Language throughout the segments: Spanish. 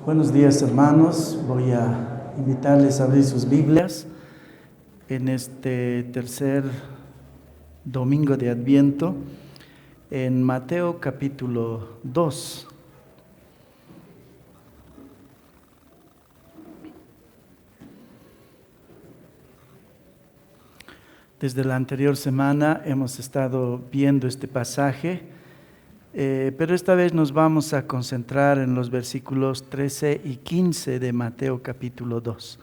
Buenos días, hermanos. Voy a invitarles a abrir sus Biblias en este tercer domingo de Adviento en Mateo capítulo 2. Desde la anterior semana hemos estado viendo este pasaje, pero esta vez nos vamos a concentrar en los versículos 13 y 15 de Mateo capítulo 2.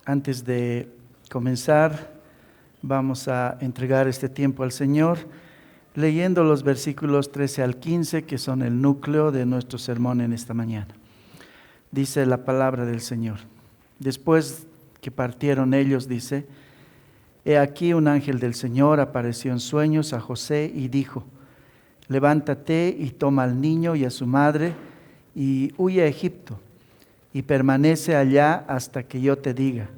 Antes de comenzar, vamos a entregar este tiempo al Señor, leyendo los versículos 13 al 15, que son el núcleo de nuestro sermón en esta mañana. Dice la palabra del Señor. Después que partieron ellos, dice: He aquí un ángel del Señor apareció en sueños a José y dijo: Levántate y toma al niño y a su madre y huye a Egipto y permanece allá hasta que yo te diga,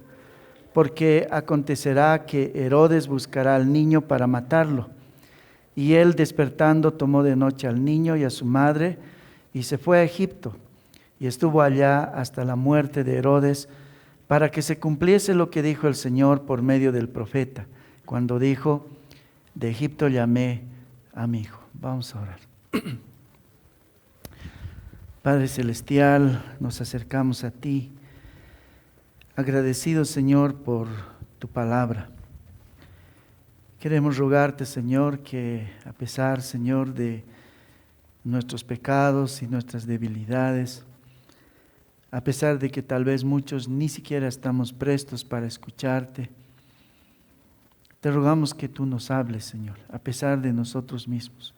porque acontecerá que Herodes buscará al niño para matarlo. Y él, despertando, tomó de noche al niño y a su madre y se fue a Egipto y estuvo allá hasta la muerte de Herodes, para que se cumpliese lo que dijo el Señor por medio del profeta, cuando dijo: de Egipto llamé a mi hijo. Vamos a orar. Padre Celestial, nos acercamos a ti, agradecidos, Señor, por tu palabra. Queremos rogarte, Señor, que a pesar, Señor, de nuestros pecados y nuestras debilidades, a pesar de que tal vez muchos ni siquiera estamos prestos para escucharte, te rogamos que tú nos hables, Señor, a pesar de nosotros mismos.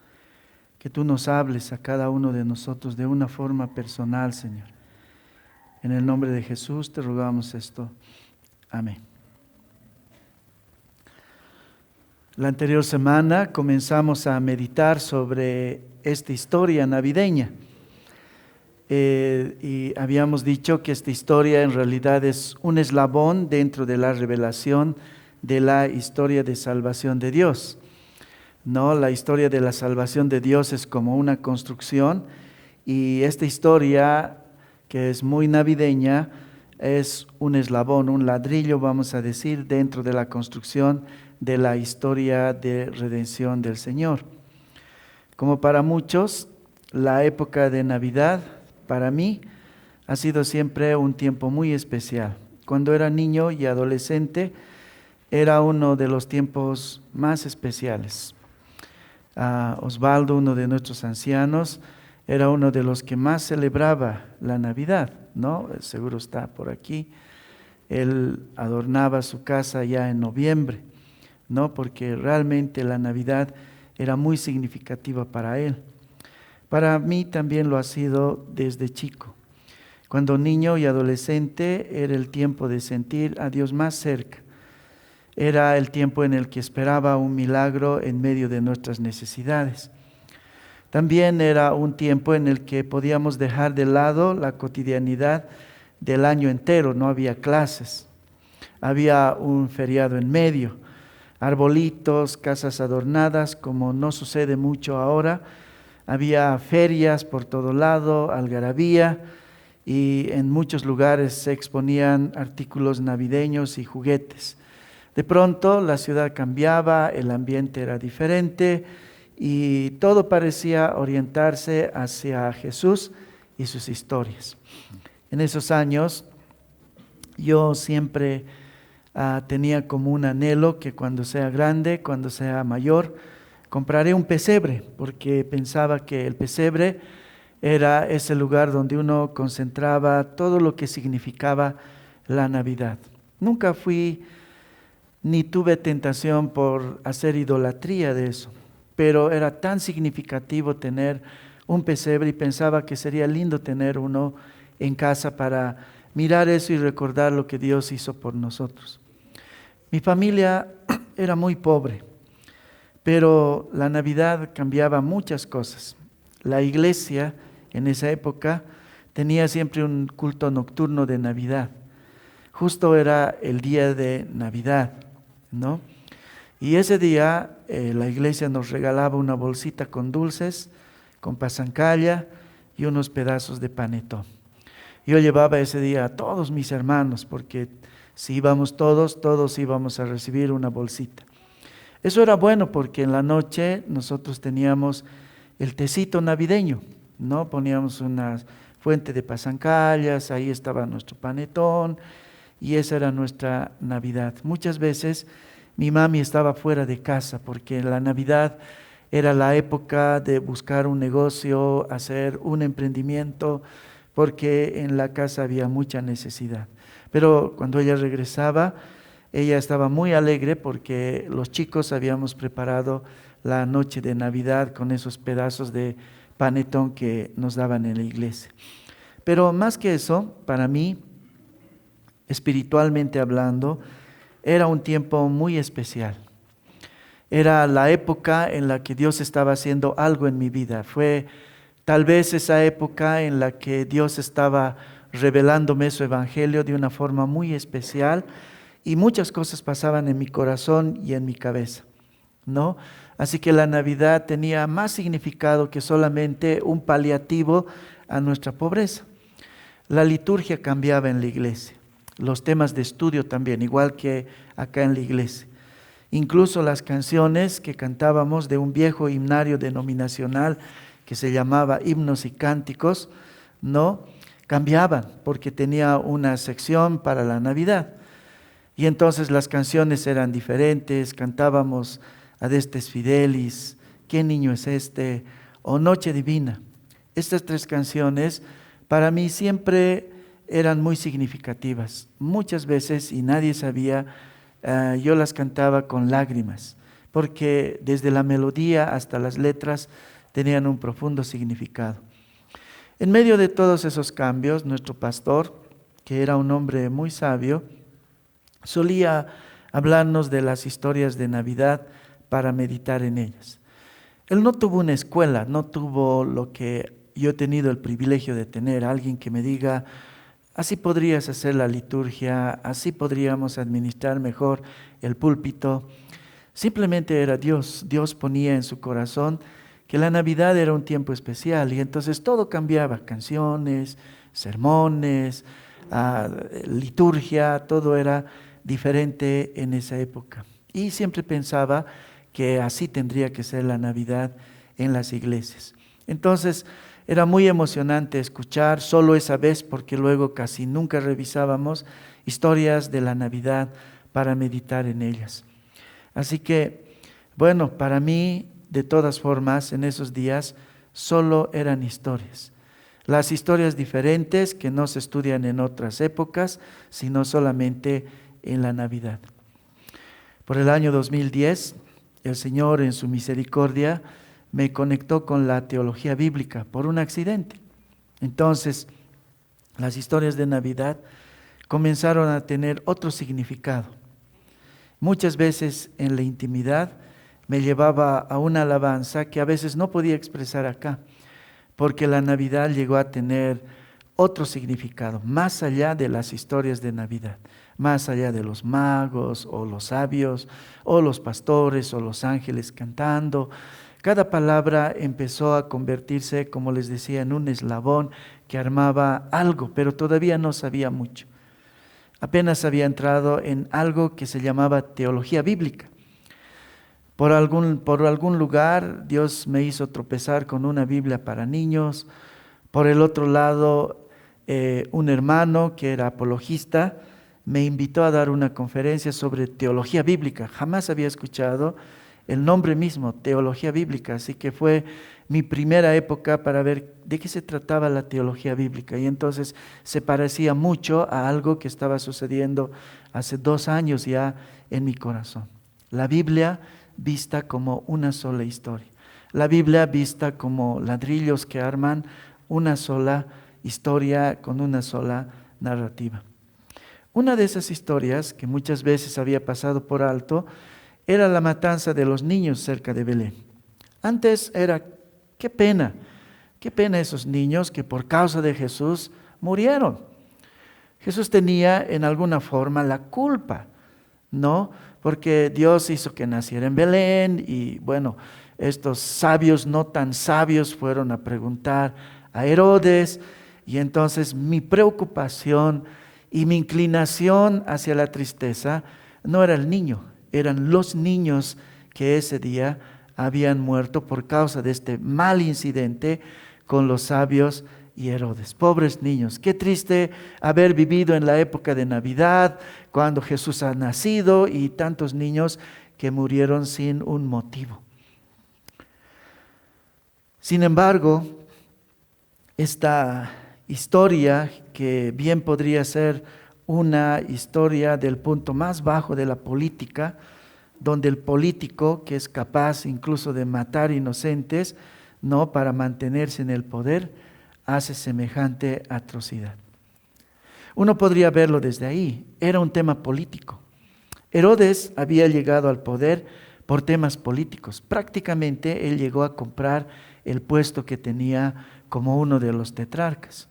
Que tú nos hables a cada uno de nosotros de una forma personal, Señor. En el nombre de Jesús te rogamos esto. Amén. La anterior semana comenzamos a meditar sobre esta historia navideña. Y habíamos dicho que esta historia en realidad es un eslabón dentro de la revelación de la historia de salvación de Dios. No, la historia de la salvación de Dios es como una construcción, y esta historia, que es muy navideña, es un eslabón, un ladrillo, vamos a decir, dentro de la construcción de la historia de redención del Señor. Como para muchos, la época de Navidad, para mí, ha sido siempre un tiempo muy especial. Cuando era niño y adolescente, era uno de los tiempos más especiales. Osvaldo, uno de nuestros ancianos, era uno de los que más celebraba la Navidad, ¿no? Seguro está por aquí. Él adornaba su casa ya en noviembre, ¿no? Porque realmente la Navidad era muy significativa para él. Para mí también lo ha sido desde chico. Cuando niño y adolescente era el tiempo de sentir a Dios más cerca. Era el tiempo en el que esperaba un milagro en medio de nuestras necesidades. También era un tiempo en el que podíamos dejar de lado la cotidianidad del año entero. No había clases, había un feriado en medio, arbolitos, casas adornadas, como no sucede mucho ahora. Había ferias por todo lado, algarabía, y en muchos lugares se exponían artículos navideños y juguetes. De pronto la ciudad cambiaba, el ambiente era diferente y todo parecía orientarse hacia Jesús y sus historias. En esos años yo siempre tenía como un anhelo que cuando sea grande, cuando sea mayor, compraré un pesebre, porque pensaba que el pesebre era ese lugar donde uno concentraba todo lo que significaba la Navidad. Nunca fui ni tuve tentación por hacer idolatría de eso, pero era tan significativo tener un pesebre y pensaba que sería lindo tener uno en casa para mirar eso y recordar lo que Dios hizo por nosotros. Mi familia era muy pobre, pero la Navidad cambiaba muchas cosas. La iglesia en esa época tenía siempre un culto nocturno de Navidad. Justo era el día de Navidad, ¿no? Y ese día la iglesia nos regalaba una bolsita con dulces, con pasancalla y unos pedazos de panetón. Yo llevaba ese día a todos mis hermanos, porque si íbamos todos íbamos a recibir una bolsita. Eso era bueno porque en la noche nosotros teníamos el tecito navideño, ¿no? Poníamos una fuente de pasancallas, ahí estaba nuestro panetón y esa era nuestra Navidad. Muchas veces mi mami estaba fuera de casa porque la Navidad era la época de buscar un negocio, hacer un emprendimiento, porque en la casa había mucha necesidad. Pero cuando ella regresaba, ella estaba muy alegre porque los chicos habíamos preparado la noche de Navidad con esos pedazos de panetón que nos daban en la iglesia. Pero más que eso, para mí, espiritualmente hablando, era un tiempo muy especial. Era la época en la que Dios estaba haciendo algo en mi vida. Fue tal vez esa época en la que Dios estaba revelándome su evangelio de una forma muy especial y muchas cosas pasaban en mi corazón y en mi cabeza, ¿no? Así que la Navidad tenía más significado que solamente un paliativo a nuestra pobreza. La liturgia cambiaba en la iglesia, los temas de estudio también, igual que acá en la iglesia. Incluso las canciones que cantábamos de un viejo himnario denominacional que se llamaba Himnos y Cánticos, ¿no? Cambiaban porque tenía una sección para la Navidad. Y entonces las canciones eran diferentes, cantábamos Adestes Fidelis, ¿Qué niño es este? O Noche Divina. Estas tres canciones para mí siempre eran muy significativas. Muchas veces, y nadie sabía, yo las cantaba con lágrimas, porque desde la melodía hasta las letras tenían un profundo significado. En medio de todos esos cambios, nuestro pastor, que era un hombre muy sabio, solía hablarnos de las historias de Navidad para meditar en ellas. Él no tuvo una escuela, no tuvo lo que yo he tenido el privilegio de tener, alguien que me diga, así podrías hacer la liturgia, así podríamos administrar mejor el púlpito. Simplemente era Dios. Dios ponía en su corazón que la Navidad era un tiempo especial y entonces todo cambiaba, canciones, sermones, liturgia, todo era diferente en esa época. Y siempre pensaba que así tendría que ser la Navidad en las iglesias. Entonces era muy emocionante escuchar solo esa vez, porque luego casi nunca revisábamos historias de la Navidad para meditar en ellas. Así que, bueno, para mí, de todas formas, en esos días solo eran historias. Las historias diferentes que no se estudian en otras épocas, sino solamente en la Navidad. Por el año 2010, el Señor en su misericordia me conectó con la teología bíblica por un accidente. Entonces, las historias de Navidad comenzaron a tener otro significado. Muchas veces en la intimidad me llevaba a una alabanza que a veces no podía expresar acá, porque la Navidad llegó a tener otro significado, más allá de las historias de Navidad, más allá de los magos o los sabios o los pastores o los ángeles cantando. Cada palabra empezó a convertirse, como les decía, en un eslabón que armaba algo, pero todavía no sabía mucho. Apenas había entrado en algo que se llamaba teología bíblica. Por algún lugar Dios me hizo tropezar con una Biblia para niños. Por el otro lado, un hermano que era apologista me invitó a dar una conferencia sobre teología bíblica. Jamás había escuchado el nombre mismo, teología bíblica, así que fue mi primera época para ver de qué se trataba la teología bíblica. Y entonces se parecía mucho a algo que estaba sucediendo hace 2 años ya en mi corazón. La Biblia vista como una sola historia. La Biblia vista como ladrillos que arman una sola historia con una sola narrativa. Una de esas historias que muchas veces había pasado por alto era la matanza de los niños cerca de Belén. Antes era, qué pena esos niños que por causa de Jesús murieron. Jesús tenía en alguna forma la culpa, ¿no? Porque Dios hizo que naciera en Belén y bueno, estos sabios no tan sabios fueron a preguntar a Herodes, y entonces mi preocupación y mi inclinación hacia la tristeza no era el niño, eran los niños que ese día habían muerto por causa de este mal incidente con los sabios y Herodes. Pobres niños, qué triste haber vivido en la época de Navidad, cuando Jesús ha nacido, y tantos niños que murieron sin un motivo. Sin embargo, esta historia, que bien podría ser una historia del punto más bajo de la política, donde el político, que es capaz incluso de matar inocentes, no para mantenerse en el poder, hace semejante atrocidad. Uno podría verlo desde ahí, era un tema político. Herodes había llegado al poder por temas políticos. Prácticamente él llegó a comprar el puesto que tenía como uno de los tetrarcas.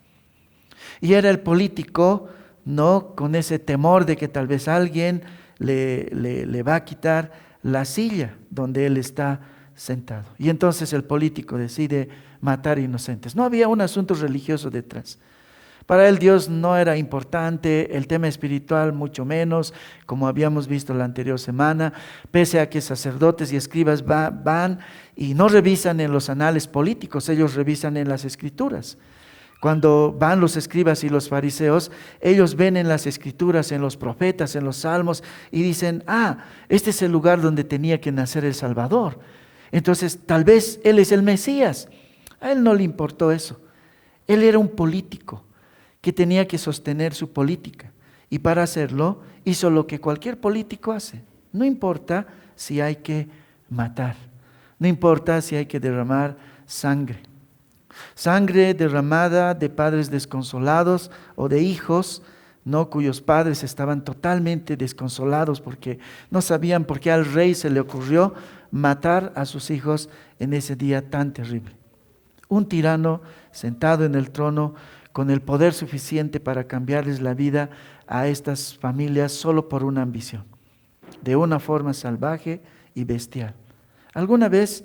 Y era el político, no con ese temor de que tal vez alguien le va a quitar la silla donde él está sentado. Y entonces el político decide matar inocentes. No había un asunto religioso detrás. Para él Dios no era importante, el tema espiritual mucho menos, como habíamos visto la anterior semana, pese a que sacerdotes y escribas van y no revisan en los anales políticos, ellos revisan en las escrituras. Cuando van los escribas y los fariseos, ellos ven en las escrituras, en los profetas, en los salmos, y dicen, este es el lugar donde tenía que nacer el Salvador. Entonces, tal vez Él es el Mesías. A Él no le importó eso. Él era un político que tenía que sostener su política. Y para hacerlo, hizo lo que cualquier político hace. No importa si hay que matar. No importa si hay que derramar sangre. Sangre derramada de padres desconsolados o de hijos, ¿no?, cuyos padres estaban totalmente desconsolados porque no sabían por qué al rey se le ocurrió matar a sus hijos en ese día tan terrible. Un tirano sentado en el trono con el poder suficiente para cambiarles la vida a estas familias solo por una ambición, de una forma salvaje y bestial. ¿Alguna vez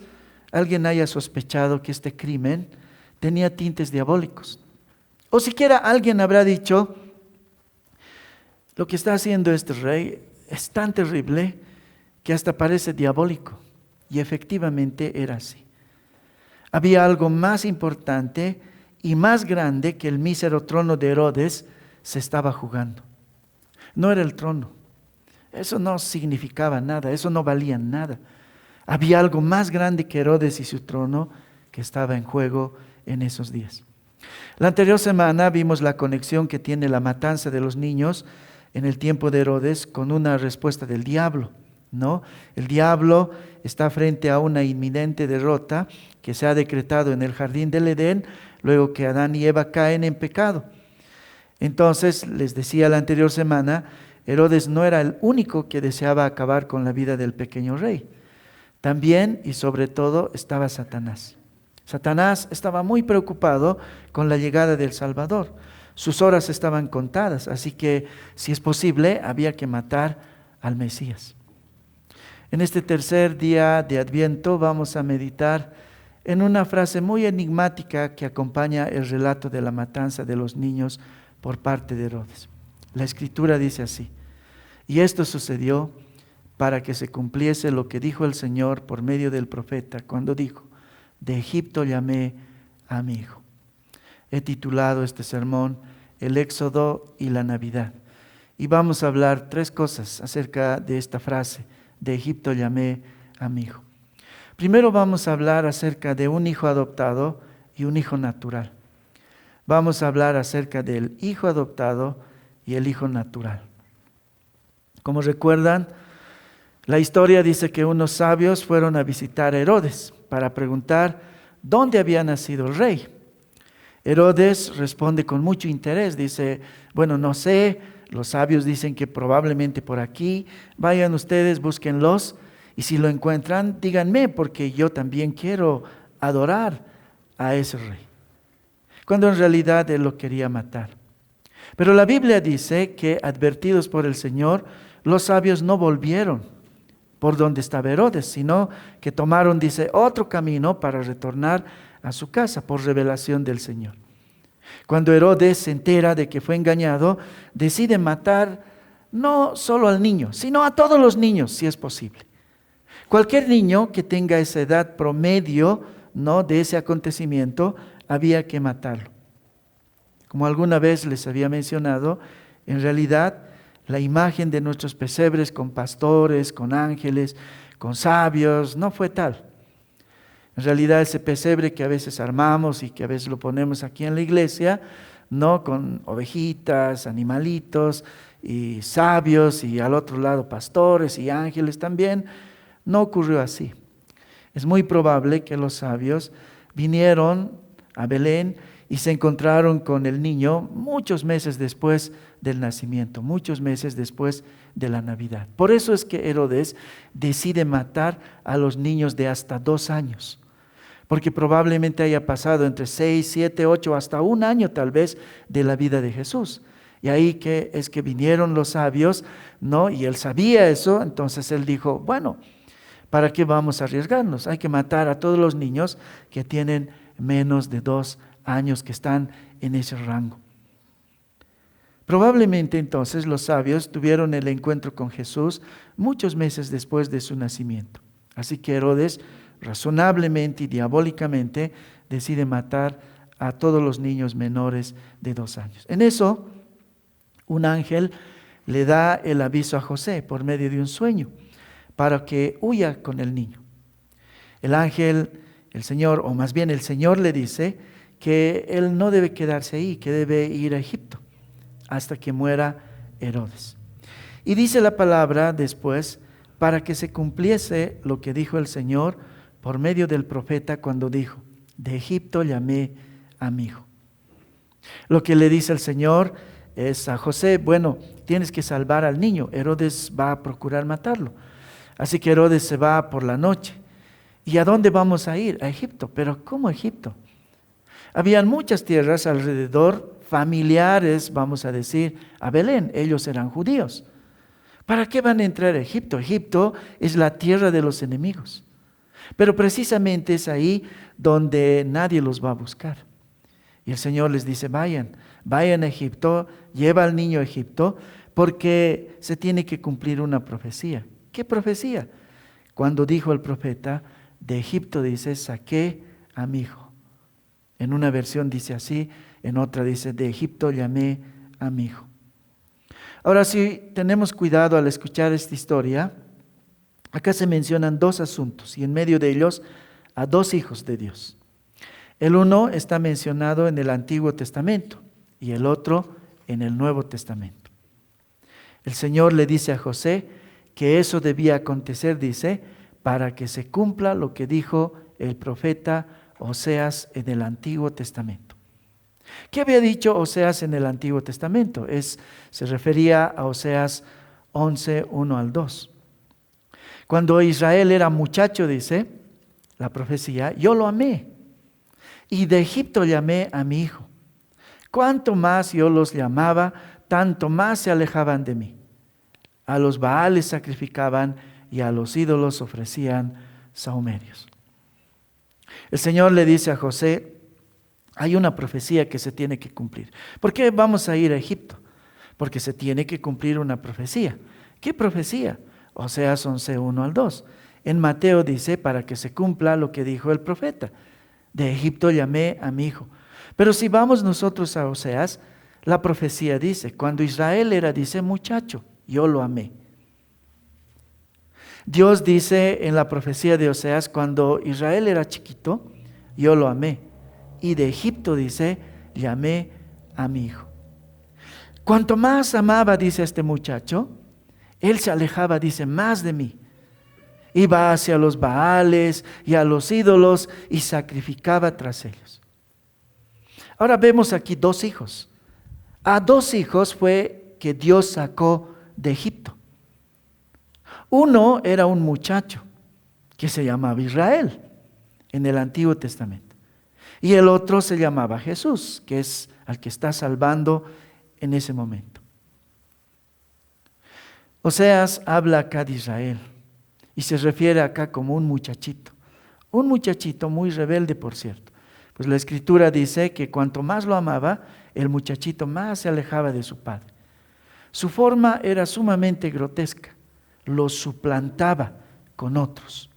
alguien haya sospechado que este crimen tenía tintes diabólicos? O siquiera alguien habrá dicho, lo que está haciendo este rey es tan terrible que hasta parece diabólico. Y efectivamente era así. Había algo más importante y más grande que el mísero trono de Herodes se estaba jugando. No era el trono. Eso no significaba nada, eso no valía nada. Había algo más grande que Herodes y su trono que estaba en juego en esos días. La anterior semana vimos la conexión que tiene la matanza de los niños en el tiempo de Herodes con una respuesta del diablo, ¿no? El diablo está frente a una inminente derrota que se ha decretado en el jardín del Edén, luego que Adán y Eva caen en pecado. Entonces, les decía la anterior semana, Herodes no era el único que deseaba acabar con la vida del pequeño rey. También y sobre todo estaba Satanás. Satanás estaba muy preocupado con la llegada del Salvador. Sus horas estaban contadas, así que, si es posible, había que matar al Mesías. En este tercer día de Adviento vamos a meditar en una frase muy enigmática que acompaña el relato de la matanza de los niños por parte de Herodes. La Escritura dice así: y esto sucedió para que se cumpliese lo que dijo el Señor por medio del profeta, cuando dijo, de Egipto llamé a mi hijo. He titulado este sermón El Éxodo y la Navidad. Y vamos a hablar tres cosas acerca de esta frase, de Egipto llamé a mi hijo. Primero vamos a hablar acerca de un hijo adoptado y un hijo natural. Vamos a hablar acerca del hijo adoptado y el hijo natural. Como recuerdan, la historia dice que unos sabios fueron a visitar a Herodes para preguntar dónde había nacido el rey. Herodes responde con mucho interés, dice, bueno, no sé, los sabios dicen que probablemente por aquí, vayan ustedes, búsquenlos, y si lo encuentran, díganme, porque yo también quiero adorar a ese rey. Cuando en realidad él lo quería matar. Pero la Biblia dice que, advertidos por el Señor, los sabios no volvieron por donde estaba Herodes, sino que tomaron, dice, otro camino para retornar a su casa por revelación del Señor. Cuando Herodes se entera de que fue engañado, decide matar no solo al niño, sino a todos los niños, si es posible. Cualquier niño que tenga esa edad promedio, ¿no?, de ese acontecimiento, había que matarlo. Como alguna vez les había mencionado, en realidad la imagen de nuestros pesebres con pastores, con ángeles, con sabios, no fue tal. En realidad ese pesebre que a veces armamos y que a veces lo ponemos aquí en la iglesia, ¿no?, con ovejitas, animalitos y sabios y al otro lado pastores y ángeles también, no ocurrió así. Es muy probable que los sabios vinieron a Belén y se encontraron con el niño muchos meses después del nacimiento, muchos meses después de la Navidad. Por eso es que Herodes decide matar a los niños de hasta 2 años, porque probablemente haya pasado entre 6, 7, 8, hasta 1 año tal vez de la vida de Jesús. Y ahí es que vinieron los sabios, ¿no? Y él sabía eso, entonces él dijo, bueno, ¿para qué vamos a arriesgarnos? Hay que matar a todos los niños que tienen menos de 2 años, que están en ese rango. Probablemente entonces los sabios tuvieron el encuentro con Jesús muchos meses después de su nacimiento. Así que Herodes, razonablemente y diabólicamente, decide matar a todos los niños menores de 2 años. En eso, un ángel le da el aviso a José por medio de un sueño para que huya con el niño. El ángel, el Señor, o más bien el Señor le dice que él no debe quedarse ahí, que debe ir a Egipto hasta que muera Herodes. Y dice la palabra después, para que se cumpliese lo que dijo el Señor por medio del profeta cuando dijo, de Egipto llamé a mi hijo. Lo que le dice el Señor es a José, bueno, tienes que salvar al niño, Herodes va a procurar matarlo. Así que Herodes se va por la noche. ¿Y a dónde vamos a ir? A Egipto. ¿Pero cómo Egipto? Habían muchas tierras alrededor, familiares, vamos a decir, a Belén. Ellos eran judíos. ¿Para qué van a entrar a Egipto? Egipto es la tierra de los enemigos. Pero precisamente es ahí donde nadie los va a buscar. Y el Señor les dice, vayan a Egipto, lleva al niño a Egipto, porque se tiene que cumplir una profecía. ¿Qué profecía? Cuando dijo el profeta, de Egipto dice, saqué a mi hijo. En una versión dice así, en otra dice, de Egipto llamé a mi hijo. Ahora, si tenemos cuidado al escuchar esta historia, acá se mencionan 2 asuntos y en medio de ellos a 2 hijos de Dios. El uno está mencionado en el Antiguo Testamento y el otro en el Nuevo Testamento. El Señor le dice a José que eso debía acontecer, dice, para que se cumpla lo que dijo el profeta Oseas en el Antiguo Testamento. ¿Qué había dicho Oseas en el Antiguo Testamento? Se refería a Oseas 11, 1 al 2. Cuando Israel era muchacho, dice la profecía, yo lo amé y de Egipto llamé a mi hijo. Cuanto más yo los llamaba, tanto más se alejaban de mí. A los Baales sacrificaban y a los ídolos ofrecían sahumerios. El Señor le dice a José, hay una profecía que se tiene que cumplir. ¿Por qué vamos a ir a Egipto? Porque se tiene que cumplir una profecía. ¿Qué profecía? Oseas 11, 1 al 2. En Mateo dice, para que se cumpla lo que dijo el profeta. De Egipto llamé a mi hijo. Pero si vamos nosotros a Oseas, la profecía dice, cuando Israel era, dice, muchacho, yo lo amé. Dios dice en la profecía de Oseas, cuando Israel era chiquito, yo lo amé. Y de Egipto, dice, llamé a mi hijo. Cuanto más amaba, dice este muchacho, él se alejaba, dice, más de mí. Iba hacia los Baales y a los ídolos y sacrificaba tras ellos. Ahora vemos aquí 2 hijos. A 2 hijos fue que Dios sacó de Egipto. Uno era un muchacho que se llamaba Israel en el Antiguo Testamento. Y el otro se llamaba Jesús, que es al que está salvando en ese momento. Oseas habla acá de Israel y se refiere acá como un muchachito muy rebelde, por cierto, Pues la Escritura dice que cuanto más lo amaba, el muchachito más se alejaba de su padre. Su forma era sumamente grotesca, lo suplantaba con otros.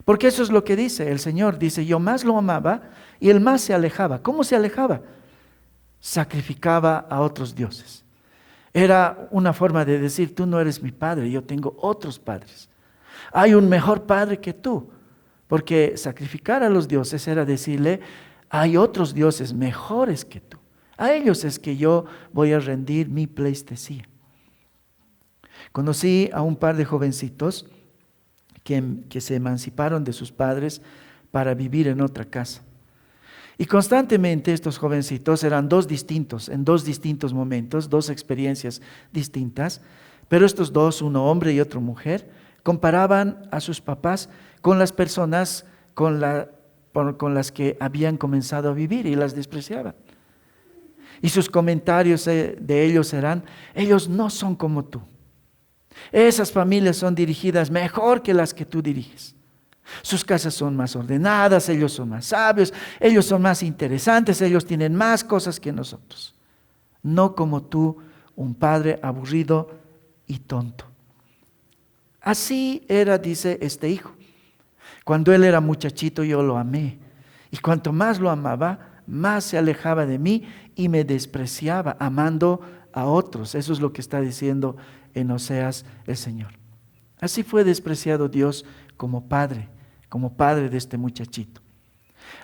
Porque eso es lo que dice el Señor, dice, yo más lo amaba y él más se alejaba. ¿Cómo se alejaba? Sacrificaba a otros dioses. Era una forma de decir, tú no eres mi padre, yo tengo otros padres. Hay un mejor padre que tú, porque sacrificar a los dioses era decirle, hay otros dioses mejores que tú. A ellos es que yo voy a rendir mi pleitesía. Conocí a un par de jovencitos que se emanciparon de sus padres para vivir en otra casa. Y constantemente estos jovencitos eran en dos distintos momentos, dos experiencias distintas, pero estos dos, uno hombre y otro mujer, comparaban a sus papás con las personas con las que habían comenzado a vivir y las despreciaban. Y sus comentarios de ellos eran, ellos no son como tú. Esas familias son dirigidas mejor que las que tú diriges. Sus casas son más ordenadas, ellos son más sabios, ellos son más interesantes, ellos tienen más cosas que nosotros. No como tú, un padre aburrido y tonto. Así era, dice este hijo. Cuando él era muchachito yo lo amé. Y cuanto más lo amaba, más se alejaba de mí y me despreciaba, amando a otros. Eso es lo que está diciendo en Oseas el Señor. Así fue despreciado Dios como padre de este muchachito.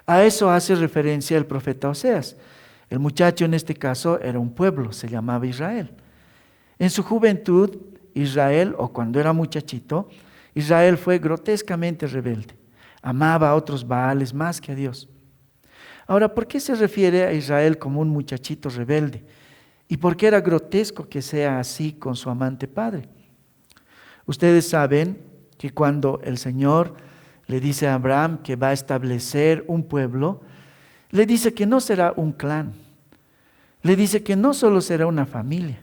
A eso hace referencia el profeta Oseas. El muchacho en este caso era un pueblo, se llamaba Israel. En su juventud, Israel, o cuando era muchachito, Israel fue grotescamente rebelde. Amaba a otros baales más que a Dios. Ahora, ¿por qué se refiere a Israel como un muchachito rebelde? ¿Y por qué era grotesco que sea así con su amante padre? Ustedes saben que cuando el Señor le dice a Abraham que va a establecer un pueblo, le dice que no será un clan, le dice que no solo será una familia,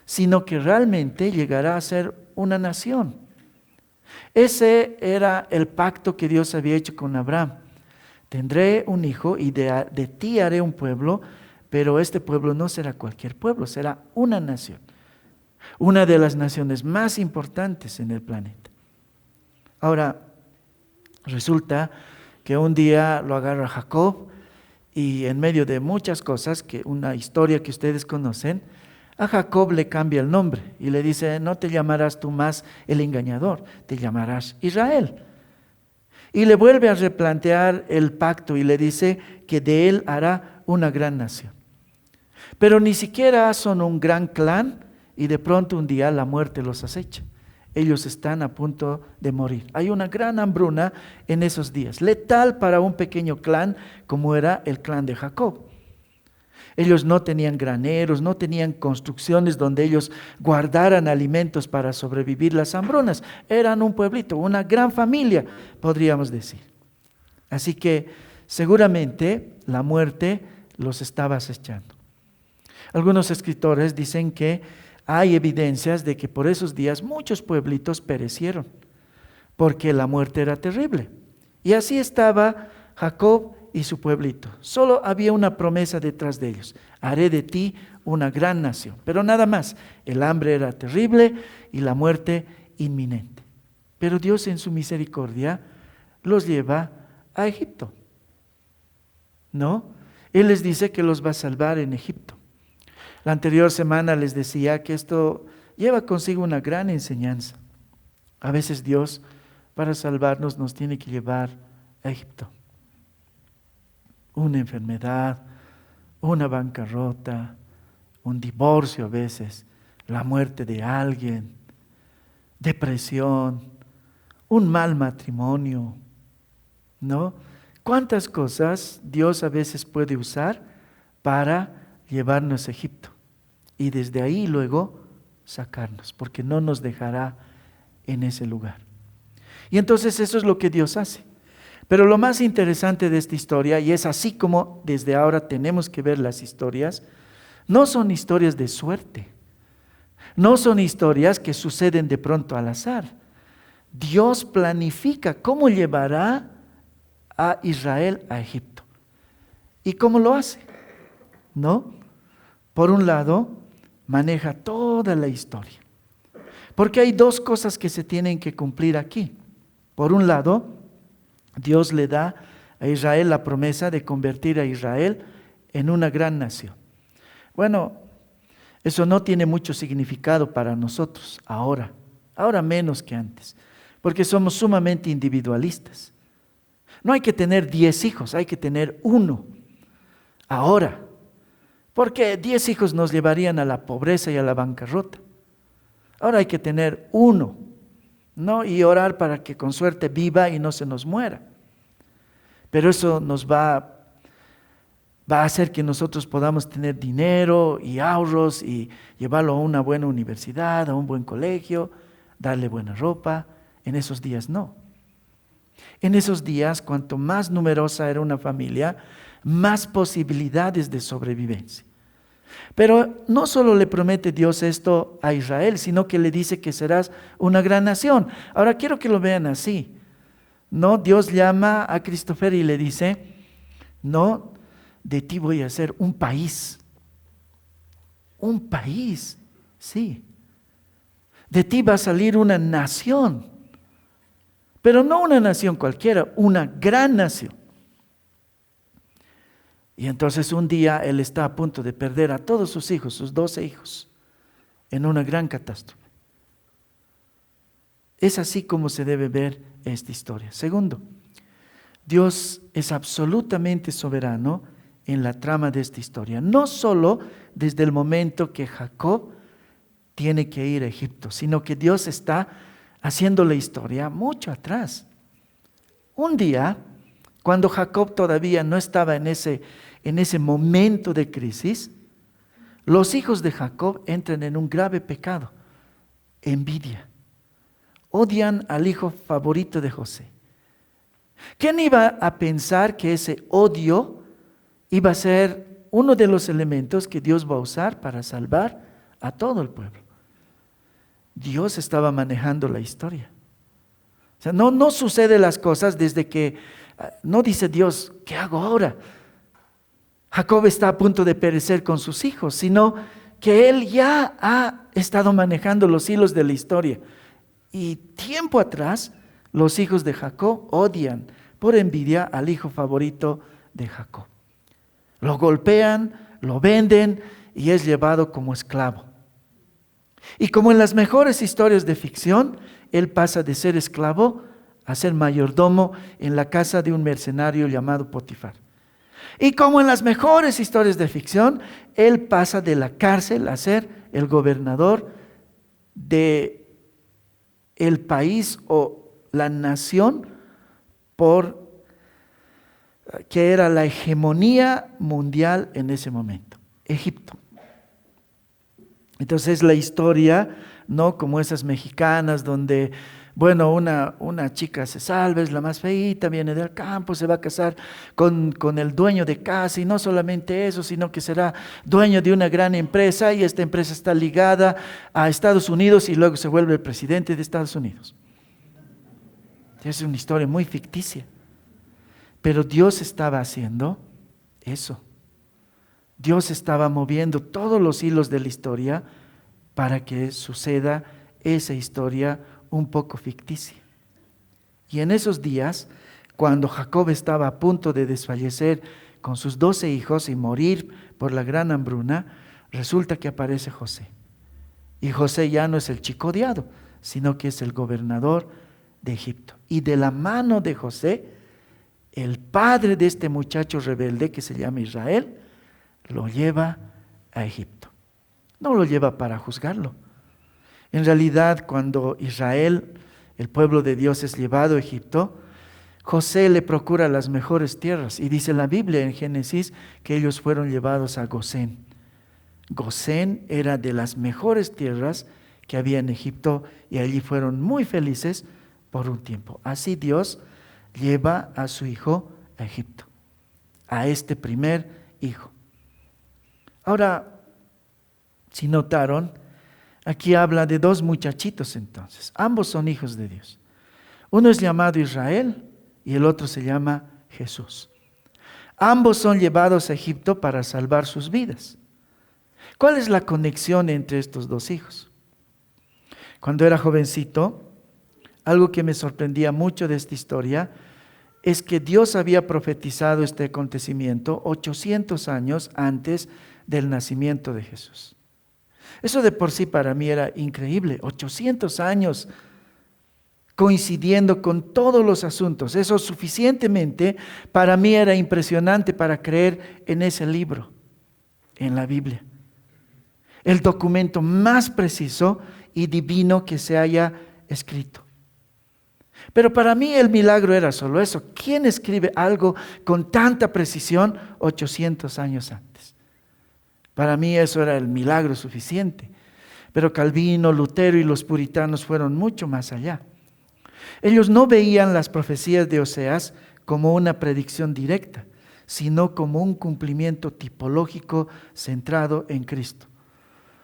sino que realmente llegará a ser una nación. Ese era el pacto que Dios había hecho con Abraham. Tendré un hijo y de ti haré un pueblo, pero este pueblo no será cualquier pueblo, será una nación. Una de las naciones más importantes en el planeta. Ahora, resulta que un día lo agarra Jacob y en medio de muchas cosas, una historia que ustedes conocen, a Jacob le cambia el nombre y le dice, no te llamarás tú más el engañador, te llamarás Israel. Y le vuelve a replantear el pacto y le dice que de él hará una gran nación. Pero ni siquiera son un gran clan y de pronto un día la muerte los acecha. Ellos están a punto de morir. Hay una gran hambruna en esos días, letal para un pequeño clan como era el clan de Jacob. Ellos no tenían graneros, no tenían construcciones donde ellos guardaran alimentos para sobrevivir las hambrunas. Eran un pueblito, una gran familia, podríamos decir. Así que seguramente la muerte los estaba acechando. Algunos escritores dicen que hay evidencias de que por esos días muchos pueblitos perecieron, porque la muerte era terrible. Y así estaba Jacob y su pueblito. Solo había una promesa detrás de ellos. Haré de ti una gran nación. Pero nada más. El hambre era terrible y la muerte inminente. Pero Dios en su misericordia los lleva a Egipto. ¿No? Él les dice que los va a salvar en Egipto. La anterior semana les decía que esto lleva consigo una gran enseñanza. A veces Dios, para salvarnos, nos tiene que llevar a Egipto. Una enfermedad, una bancarrota, un divorcio a veces, la muerte de alguien, depresión, un mal matrimonio, ¿no? ¿Cuántas cosas Dios a veces puede usar para llevarnos a Egipto? Y desde ahí luego sacarnos, porque no nos dejará en ese lugar. Y entonces eso es lo que Dios hace. Pero lo más interesante de esta historia, y es así como desde ahora tenemos que ver las historias, no son historias de suerte, no son historias que suceden de pronto al azar. Dios planifica cómo llevará a Israel a Egipto. ¿Y cómo lo hace? ¿No? Por un lado, maneja toda la historia. Porque hay dos cosas que se tienen que cumplir aquí. Por un lado, Dios le da a Israel la promesa de convertir a Israel en una gran nación. Bueno, eso no tiene mucho significado para nosotros ahora menos que antes, porque somos sumamente individualistas. No hay que tener 10 hijos, hay que tener uno ahora, porque 10 hijos nos llevarían a la pobreza y a la bancarrota. Ahora hay que tener uno, ¿no? Y orar para que con suerte viva y no se nos muera. Pero eso nos va a hacer que nosotros podamos tener dinero y ahorros y llevarlo a una buena universidad, a un buen colegio, darle buena ropa. En esos días no. En esos días, cuanto más numerosa era una familia, más posibilidades de sobrevivencia. Pero no solo le promete Dios esto a Israel, sino que le dice que serás una gran nación. Ahora quiero que lo vean así. No, Dios llama a Christopher y le dice, no, de ti voy a hacer un país. Un país, sí. De ti va a salir una nación. Pero no una nación cualquiera, una gran nación. Y entonces un día él está a punto de perder a todos sus hijos, sus 12 hijos, en una gran catástrofe. Es así como se debe ver esta historia. Segundo, Dios es absolutamente soberano en la trama de esta historia. No solo desde el momento que Jacob tiene que ir a Egipto, sino que Dios está haciendo la historia mucho atrás. Un día, cuando Jacob todavía no estaba en ese momento de crisis, los hijos de Jacob entran en un grave pecado, envidia. Odian al hijo favorito de José. ¿Quién iba a pensar que ese odio iba a ser uno de los elementos que Dios va a usar para salvar a todo el pueblo? Dios estaba manejando la historia. O sea, no sucede las cosas desde que, no dice Dios, ¿qué hago ahora? Jacob está a punto de perecer con sus hijos, sino que él ya ha estado manejando los hilos de la historia. Y tiempo atrás, los hijos de Jacob odian por envidia al hijo favorito de Jacob. Lo golpean, lo venden y es llevado como esclavo. Y como en las mejores historias de ficción, él pasa de ser esclavo a ser mayordomo en la casa de un mercenario llamado Potifar. Y como en las mejores historias de ficción, él pasa de la cárcel a ser el gobernador de el país o la nación que era la hegemonía mundial en ese momento, Egipto. Entonces la historia, no como esas mexicanas donde, bueno, una chica se salva, es la más feita, viene del campo, se va a casar con el dueño de casa y no solamente eso, sino que será dueño de una gran empresa y esta empresa está ligada a Estados Unidos y luego se vuelve el presidente de Estados Unidos. Es una historia muy ficticia, pero Dios estaba haciendo eso. Dios estaba moviendo todos los hilos de la historia para que suceda esa historia un poco ficticia. Y en esos días, cuando Jacob estaba a punto de desfallecer con sus 12 hijos y morir por la gran hambruna, resulta que aparece José. Y José ya no es el chico odiado, sino que es el gobernador de Egipto. Y de la mano de José, el padre de este muchacho rebelde que se llama Israel, lo lleva a Egipto. No lo lleva para juzgarlo. En realidad, cuando Israel, el pueblo de Dios, es llevado a Egipto, José le procura las mejores tierras. Y dice la Biblia en Génesis que ellos fueron llevados a Gosén. Gosén era de las mejores tierras que había en Egipto y allí fueron muy felices por un tiempo. Así Dios lleva a su hijo a Egipto, a este primer hijo. Ahora, si notaron, aquí habla de dos muchachitos entonces. Ambos son hijos de Dios. Uno es llamado Israel y el otro se llama Jesús. Ambos son llevados a Egipto para salvar sus vidas. ¿Cuál es la conexión entre estos dos hijos? Cuando era jovencito, algo que me sorprendía mucho de esta historia es que Dios había profetizado este acontecimiento 800 años antes del nacimiento de Jesús. Eso de por sí para mí era increíble, 800 años coincidiendo con todos los asuntos. Eso suficientemente para mí era impresionante para creer en ese libro, en la Biblia. El documento más preciso y divino que se haya escrito. Pero para mí el milagro era solo eso. ¿Quién escribe algo con tanta precisión 800 años antes? Para mí eso era el milagro suficiente. Pero Calvino, Lutero y los puritanos fueron mucho más allá. Ellos no veían las profecías de Oseas como una predicción directa, sino como un cumplimiento tipológico centrado en Cristo.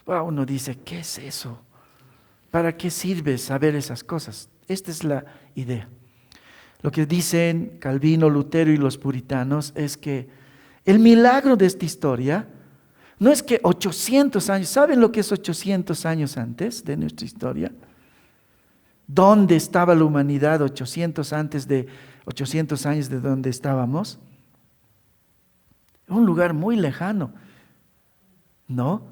Uno dice, ¿qué es eso? ¿Para qué sirve saber esas cosas? Esta es la idea. Lo que dicen Calvino, Lutero y los puritanos es que el milagro de esta historia no es que 800 años, ¿saben lo que es 800 años antes de nuestra historia? ¿Dónde estaba la humanidad 800 años de donde estábamos? Un lugar muy lejano, ¿no?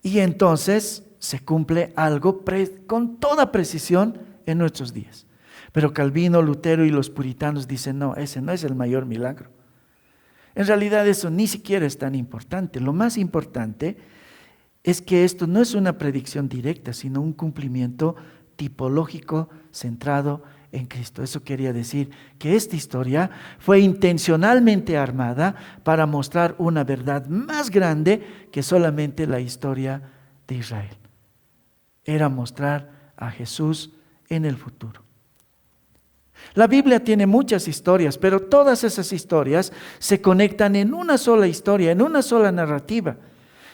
Y entonces se cumple algo con toda precisión en nuestros días. Pero Calvino, Lutero y los puritanos dicen, no, ese no es el mayor milagro. En realidad eso ni siquiera es tan importante. Lo más importante es que esto no es una predicción directa, sino un cumplimiento tipológico centrado en Cristo. Eso quería decir que esta historia fue intencionalmente armada para mostrar una verdad más grande que solamente la historia de Israel. Era mostrar a Jesús en el futuro. La Biblia tiene muchas historias, pero todas esas historias se conectan en una sola historia, en una sola narrativa.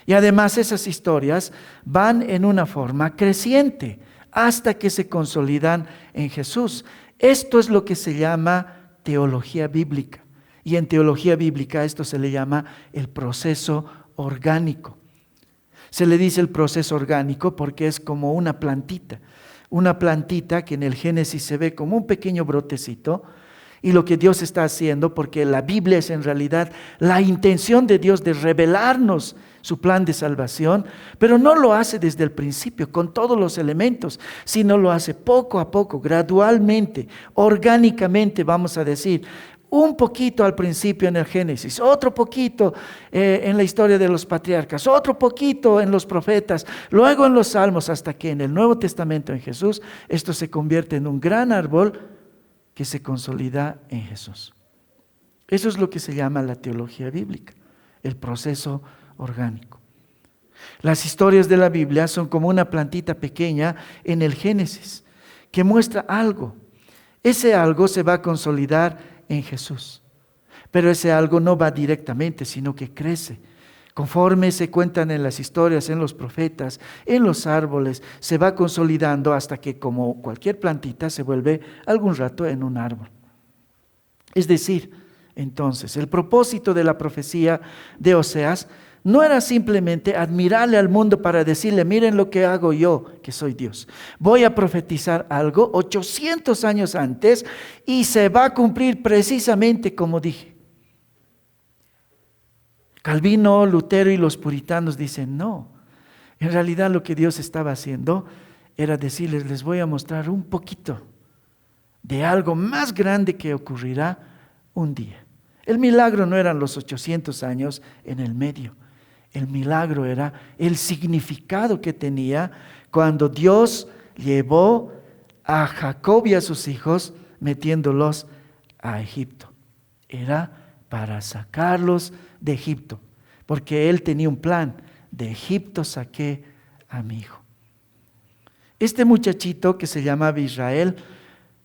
Y además esas historias van en una forma creciente hasta que se consolidan en Jesús. Esto es lo que se llama teología bíblica. Y en teología bíblica esto se le llama el proceso orgánico. Se le dice el proceso orgánico porque es como una plantita que en el Génesis se ve como un pequeño brotecito. Y lo que Dios está haciendo, porque la Biblia es en realidad la intención de Dios de revelarnos su plan de salvación, pero no lo hace desde el principio con todos los elementos, sino lo hace poco a poco, gradualmente, orgánicamente, vamos a decir. Un poquito al principio en el Génesis, otro poquito en la historia de los patriarcas, otro poquito en los profetas, luego en los salmos, hasta que en el Nuevo Testamento en Jesús, esto se convierte en un gran árbol que se consolida en Jesús. Eso es lo que se llama la teología bíblica, el proceso orgánico. Las historias de la Biblia son como una plantita pequeña en el Génesis que muestra algo. Ese algo se va a consolidar en Jesús, pero ese algo no va directamente, sino que crece. Conforme se cuentan en las historias, en los profetas, en los árboles, se va consolidando hasta que, como cualquier plantita, se vuelve algún rato en un árbol. Es decir, entonces, el propósito de la profecía de Oseas no era simplemente admirarle al mundo para decirle, miren lo que hago yo, que soy Dios. Voy a profetizar algo 800 años antes y se va a cumplir precisamente como dije. Calvino, Lutero y los puritanos dicen, no. En realidad lo que Dios estaba haciendo era decirles, les voy a mostrar un poquito de algo más grande que ocurrirá un día. El milagro no eran los 800 años en el medio. El milagro era el significado que tenía cuando Dios llevó a Jacob y a sus hijos metiéndolos a Egipto. Era para sacarlos de Egipto, porque Él tenía un plan. De Egipto saqué a mi hijo. Este muchachito que se llamaba Israel,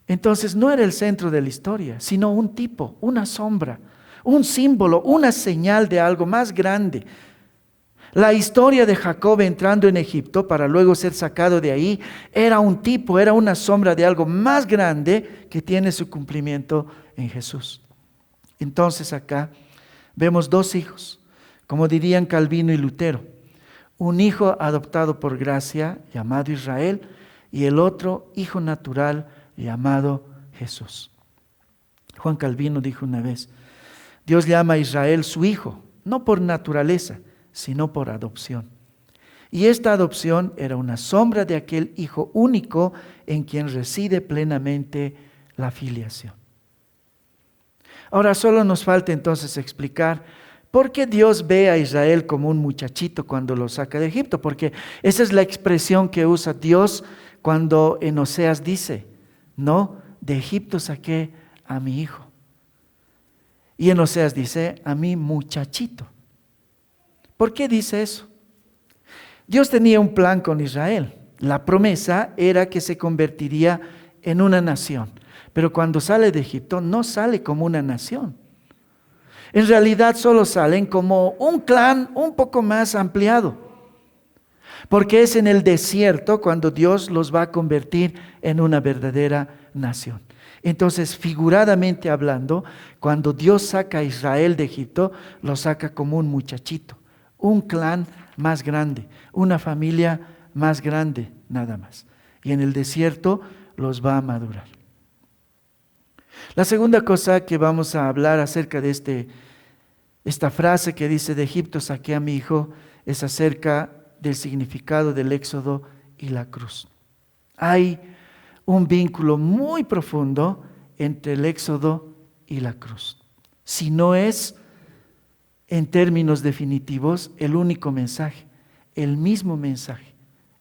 entonces no era el centro de la historia, sino un tipo, una sombra, un símbolo, una señal de algo más grande. La historia de Jacob entrando en Egipto para luego ser sacado de ahí era un tipo, era una sombra de algo más grande que tiene su cumplimiento en Jesús. Entonces acá Vemos dos hijos, como dirían Calvino y Lutero. Un hijo adoptado por gracia, llamado Israel, y el otro hijo natural, llamado Jesús. Juan Calvino dijo una vez, Dios llama a Israel su hijo, no por naturaleza, sino por adopción. Y esta adopción era una sombra de aquel hijo único en quien reside plenamente la filiación. Ahora solo nos falta entonces explicar por qué Dios ve a Israel como un muchachito cuando lo saca de Egipto, porque esa es la expresión que usa Dios cuando en Oseas dice, no, de Egipto saqué a mi hijo. Y en Oseas dice, a mi muchachito. ¿Por qué dice eso? Dios tenía un plan con Israel. La promesa era que se convertiría en una nación. Pero cuando sale de Egipto, no sale como una nación. En realidad solo salen como un clan un poco más ampliado. Porque es en el desierto cuando Dios los va a convertir en una verdadera nación. Entonces, figuradamente hablando, cuando Dios saca a Israel de Egipto, lo saca como un muchachito, un clan más grande, una familia más grande, nada más. Y en el desierto los va a madurar. La segunda cosa que vamos a hablar acerca de esta frase que dice, de Egipto saqué a mi hijo, es acerca del significado del Éxodo y la cruz. Hay un vínculo muy profundo entre el Éxodo y la cruz. Si no es, en términos definitivos, el único mensaje, el mismo mensaje,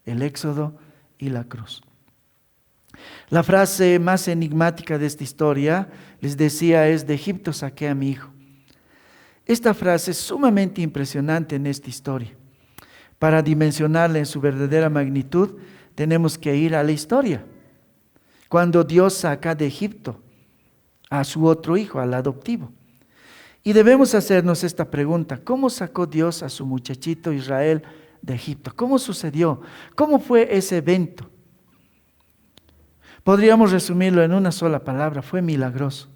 el Éxodo y la cruz. La frase más enigmática de esta historia, les decía, es de Egipto saqué a mi hijo. Esta frase es sumamente impresionante en esta historia. Para dimensionarla en su verdadera magnitud, tenemos que ir a la historia. Cuando Dios saca de Egipto a su otro hijo, al adoptivo. Y debemos hacernos esta pregunta, ¿cómo sacó Dios a su muchachito Israel de Egipto? ¿Cómo sucedió? ¿Cómo fue ese evento? Podríamos resumirlo en una sola palabra, fue milagroso.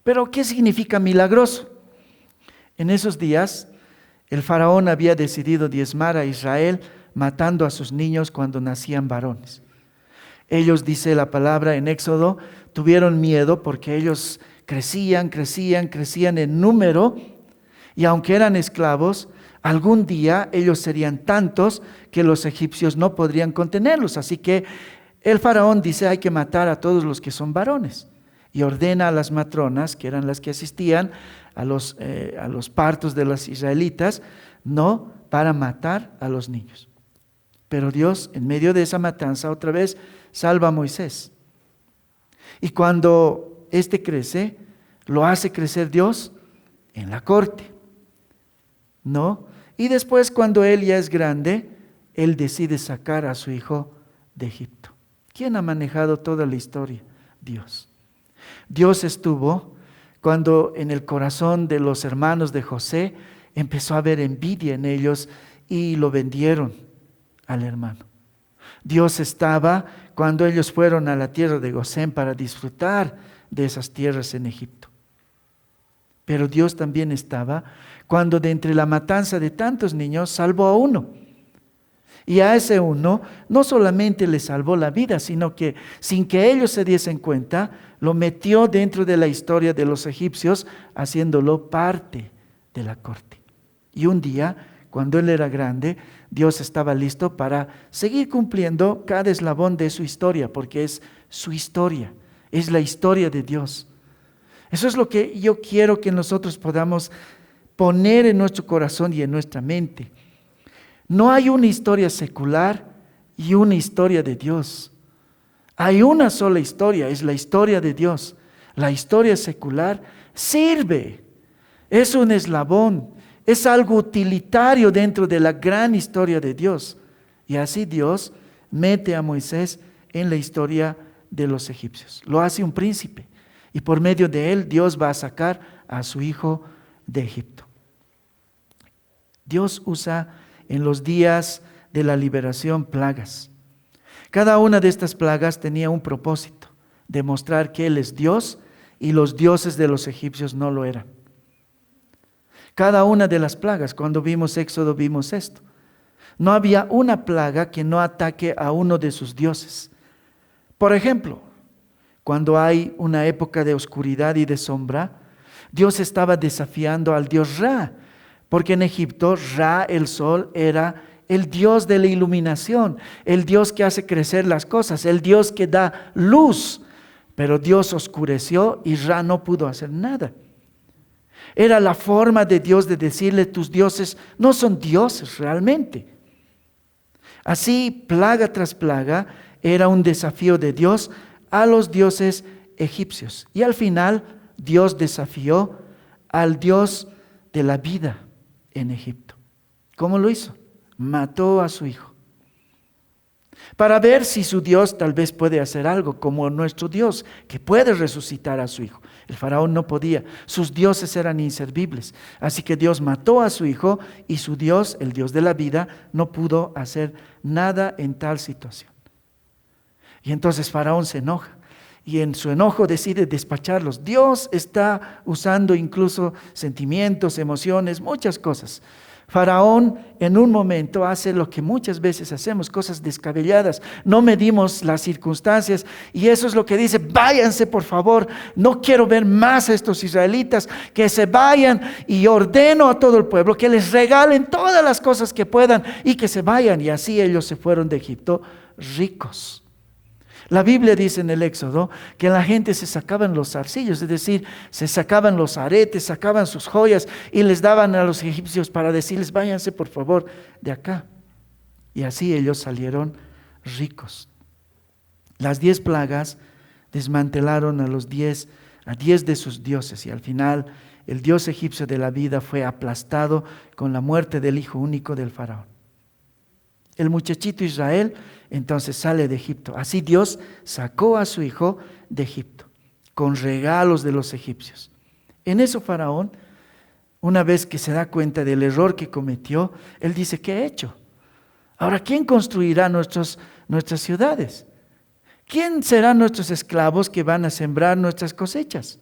Pero, ¿qué significa milagroso? En esos días, el faraón había decidido diezmar a Israel matando a sus niños cuando nacían varones. Ellos, dice la palabra en Éxodo, tuvieron miedo porque ellos crecían en número, y aunque eran esclavos, algún día ellos serían tantos que los egipcios no podrían contenerlos. Así que el faraón dice, hay que matar a todos los que son varones. Y ordena a las matronas, que eran las que asistían a los partos de los israelitas, no para matar a los niños. Pero Dios, en medio de esa matanza, otra vez salva a Moisés. Y cuando éste crece, lo hace crecer Dios en la corte, ¿no? Y después, cuando él ya es grande, él decide sacar a su hijo de Egipto. ¿Quién ha manejado toda la historia? Dios. Dios estuvo cuando en el corazón de los hermanos de José empezó a haber envidia en ellos y lo vendieron al hermano. Dios estaba cuando ellos fueron a la tierra de Gosén para disfrutar de esas tierras en Egipto. Pero Dios también estaba cuando de entre la matanza de tantos niños salvó a uno. Y a ese uno no solamente le salvó la vida, sino que sin que ellos se diesen cuenta, lo metió dentro de la historia de los egipcios, haciéndolo parte de la corte. Y un día, cuando él era grande, Dios estaba listo para seguir cumpliendo cada eslabón de su historia, porque es su historia, es la historia de Dios. Eso es lo que yo quiero que nosotros podamos poner en nuestro corazón y en nuestra mente. No hay una historia secular y una historia de Dios. Hay una sola historia, es la historia de Dios. La historia secular sirve, es un eslabón, es algo utilitario dentro de la gran historia de Dios. Y así Dios mete a Moisés en la historia de los egipcios. Lo hace un príncipe y por medio de él Dios va a sacar a su hijo de Egipto. Dios usa en los días de la liberación plagas. Cada una de estas plagas tenía un propósito, demostrar que Él es Dios y los dioses de los egipcios no lo eran. Cada una de las plagas, cuando vimos Éxodo vimos esto. No había una plaga que no ataque a uno de sus dioses. Por ejemplo, cuando hay una época de oscuridad y de sombra, Dios estaba desafiando al dios Ra, porque en Egipto Ra, el sol, era el Dios de la iluminación, el Dios que hace crecer las cosas, el Dios que da luz. Pero Dios oscureció y Ra no pudo hacer nada. Era la forma de Dios de decirle: tus dioses no son dioses realmente. Así, plaga tras plaga, era un desafío de Dios a los dioses egipcios. Y al final, Dios desafió al Dios de la vida en Egipto. ¿Cómo lo hizo? Mató a su hijo. Para ver si su Dios tal vez puede hacer algo como nuestro Dios, que puede resucitar a su hijo. El faraón no podía, sus dioses eran inservibles. Así que Dios mató a su hijo y su Dios, el Dios de la vida, no pudo hacer nada en tal situación. Y entonces Faraón se enoja y en su enojo decide despacharlos. Dios está usando incluso sentimientos, emociones, muchas cosas. Faraón en un momento hace lo que muchas veces hacemos, cosas descabelladas. No medimos las circunstancias y eso es lo que dice: váyanse por favor, no quiero ver más a estos israelitas, que se vayan, y ordeno a todo el pueblo que les regalen todas las cosas que puedan y que se vayan. Y así ellos se fueron de Egipto ricos. La Biblia dice en el Éxodo que la gente se sacaban los zarcillos, es decir, se sacaban los aretes, sacaban sus joyas y les daban a los egipcios para decirles: váyanse por favor de acá. Y así ellos salieron ricos. Las 10 plagas desmantelaron a 10 de sus dioses y al final el dios egipcio de la vida fue aplastado con la muerte del hijo único del faraón. El muchachito Israel entonces sale de Egipto. Así Dios sacó a su hijo de Egipto con regalos de los egipcios. En eso Faraón, una vez que se da cuenta del error que cometió, él dice: ¿qué he hecho? Ahora, ¿quién construirá nuestras ciudades? ¿Quién serán nuestros esclavos que van a sembrar nuestras cosechas?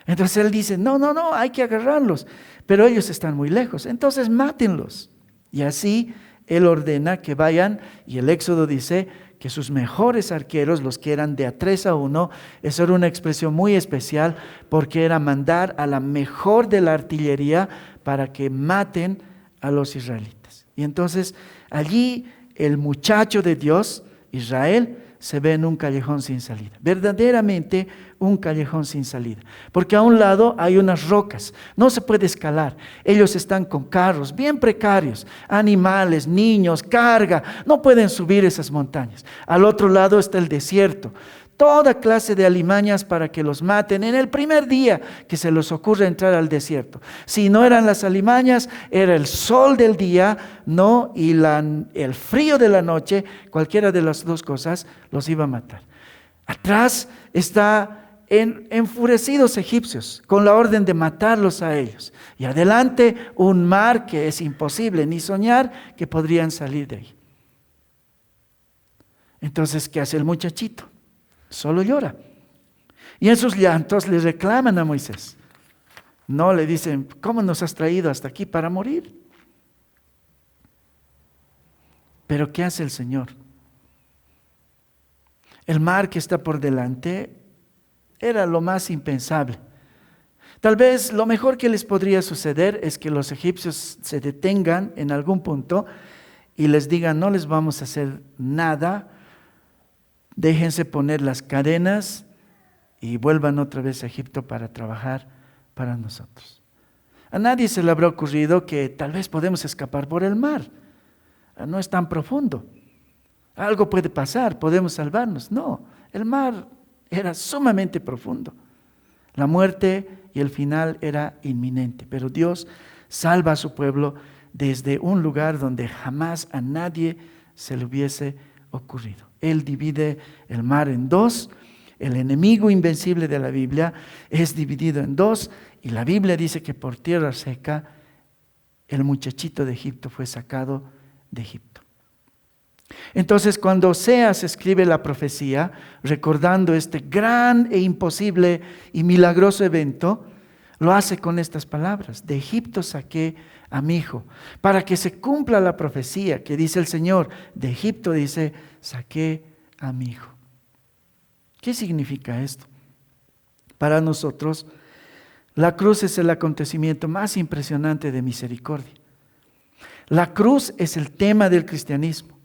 Entonces él dice: no, hay que agarrarlos, pero ellos están muy lejos, entonces mátenlos. Y así él ordena que vayan, y el Éxodo dice que sus mejores arqueros, los que eran de a 3-1, eso era una expresión muy especial porque era mandar a la mejor de la artillería para que maten a los israelitas. Y entonces allí el muchacho de Dios, Israel, se ve en un callejón sin salida, verdaderamente un callejón sin salida, porque a un lado hay unas rocas, no se puede escalar, ellos están con carros bien precarios, animales, niños, carga, no pueden subir esas montañas. Al otro lado está el desierto, toda clase de alimañas para que los maten en el primer día que se les ocurre entrar al desierto. Si no eran las alimañas, era el sol del día, ¿no? Y el frío de la noche, cualquiera de las dos cosas los iba a matar. Atrás está enfurecidos egipcios con la orden de matarlos a ellos. Y adelante un mar que es imposible ni soñar que podrían salir de ahí. Entonces, ¿qué hace el muchachito? Solo llora. Y en sus llantos le reclaman a Moisés. No le dicen: ¿cómo nos has traído hasta aquí para morir? Pero ¿qué hace el Señor? El mar que está por delante era lo más impensable. Tal vez lo mejor que les podría suceder es que los egipcios se detengan en algún punto y les digan: no les vamos a hacer nada, déjense poner las cadenas y vuelvan otra vez a Egipto para trabajar para nosotros. A nadie se le habrá ocurrido que tal vez podemos escapar por el mar. No es tan profundo. Algo puede pasar, podemos salvarnos. No, el mar era sumamente profundo. La muerte y el final era inminente, pero Dios salva a su pueblo desde un lugar donde jamás a nadie se le hubiese ocurrido. Él divide el mar en dos. El enemigo invencible de la Biblia es dividido en dos, y la Biblia dice que por tierra seca el muchachito de Egipto fue sacado de Egipto. Entonces, cuando Oseas escribe la profecía recordando este gran e imposible y milagroso evento, Lo hace con estas palabras: de Egipto saqué a mi hijo, para que se cumpla la profecía que dice el Señor. De Egipto, dice, saqué a mi hijo. ¿Qué significa esto? Para nosotros, la cruz es el acontecimiento más impresionante de misericordia. La cruz es el tema del cristianismo.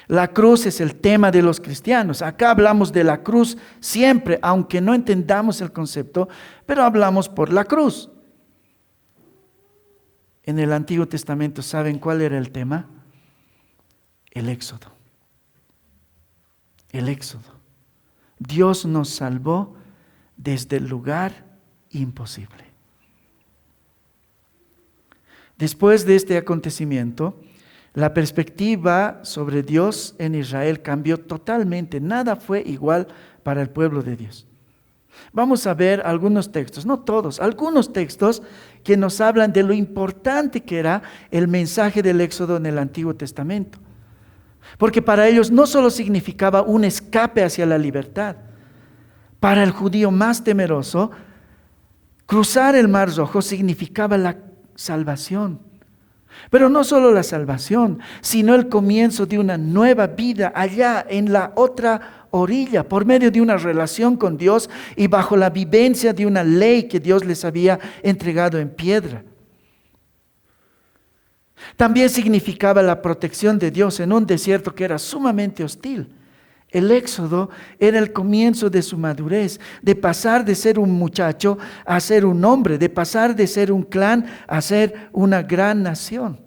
La cruz es el tema de los cristianos. Acá hablamos de la cruz siempre, aunque no entendamos el concepto, pero hablamos por la cruz. En el Antiguo Testamento, ¿saben cuál era el tema? El Éxodo. El Éxodo. Dios nos salvó desde el lugar imposible. Después de este acontecimiento, la perspectiva sobre Dios en Israel cambió totalmente. Nada fue igual para el pueblo de Dios. Vamos a ver algunos textos, no todos, algunos textos que nos hablan de lo importante que era el mensaje del Éxodo en el Antiguo Testamento. Porque para ellos no solo significaba un escape hacia la libertad. Para el judío más temeroso, cruzar el Mar Rojo significaba la salvación. Pero no solo la salvación, sino el comienzo de una nueva vida allá en la otra orilla, por medio de una relación con Dios y bajo la vivencia de una ley que Dios les había entregado en piedra. También significaba la protección de Dios en un desierto que era sumamente hostil. El Éxodo era el comienzo de su madurez, de pasar de ser un muchacho a ser un hombre, de pasar de ser un clan a ser una gran nación.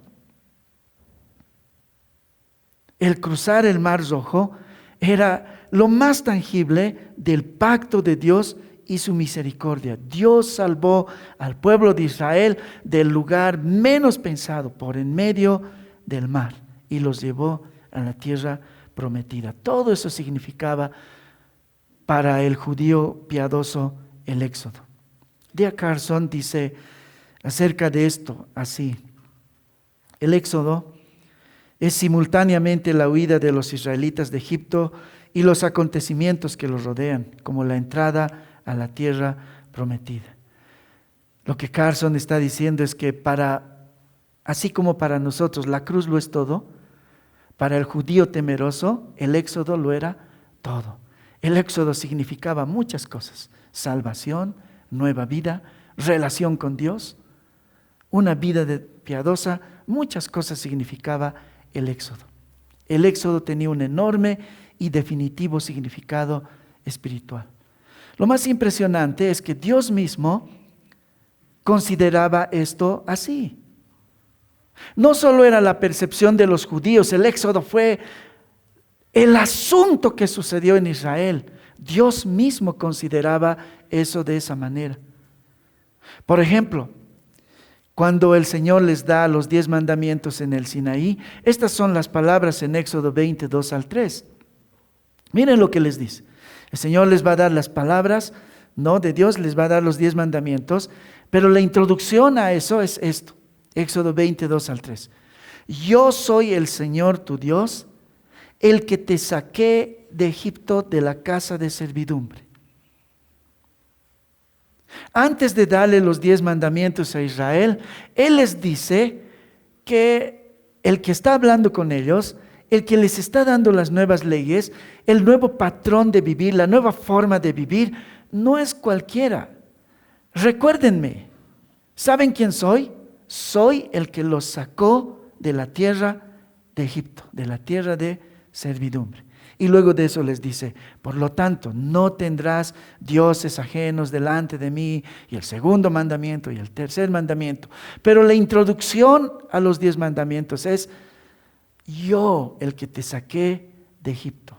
El cruzar el Mar Rojo era lo más tangible del pacto de Dios y su misericordia. Dios salvó al pueblo de Israel del lugar menos pensado, por en medio del mar, y los llevó a la tierra prometida. Todo eso significaba para el judío piadoso el Éxodo. D.A. Carson dice acerca de esto así: el Éxodo es simultáneamente la huida de los israelitas de Egipto y los acontecimientos que los rodean, como la entrada a la tierra prometida. Lo que Carson está diciendo es que así como para nosotros la cruz lo es todo, para el judío temeroso el Éxodo lo era todo. El Éxodo significaba muchas cosas: salvación, nueva vida, relación con Dios, una vida piadosa. Muchas cosas significaba el Éxodo. El Éxodo tenía un enorme y definitivo significado espiritual. Lo más impresionante es que Dios mismo consideraba esto así. No solo era la percepción de los judíos, el Éxodo fue el asunto que sucedió en Israel. Dios mismo consideraba eso de esa manera. Por ejemplo, cuando el Señor les da los 10 mandamientos en el Sinaí, estas son las palabras en Éxodo 22 al 3. Miren lo que les dice. El Señor les va a dar las palabras, ¿no?, de Dios, les va a dar los 10 mandamientos, pero la introducción a eso es esto. Éxodo 22 al 3. Yo soy el Señor tu Dios, el que te saqué de Egipto, de la casa de servidumbre. Antes de darle los 10 mandamientos a Israel, Él les dice que el que está hablando con ellos, el que les está dando las nuevas leyes, el nuevo patrón de vivir, la nueva forma de vivir, no es cualquiera. Recuérdenme, ¿saben quién soy? Soy el que los sacó de la tierra de Egipto, de la tierra de servidumbre. Y luego de eso les dice: por lo tanto, no tendrás dioses ajenos delante de mí. Y el segundo mandamiento y el tercer mandamiento. Pero la introducción a los 10 mandamientos es: yo, el que te saqué de Egipto.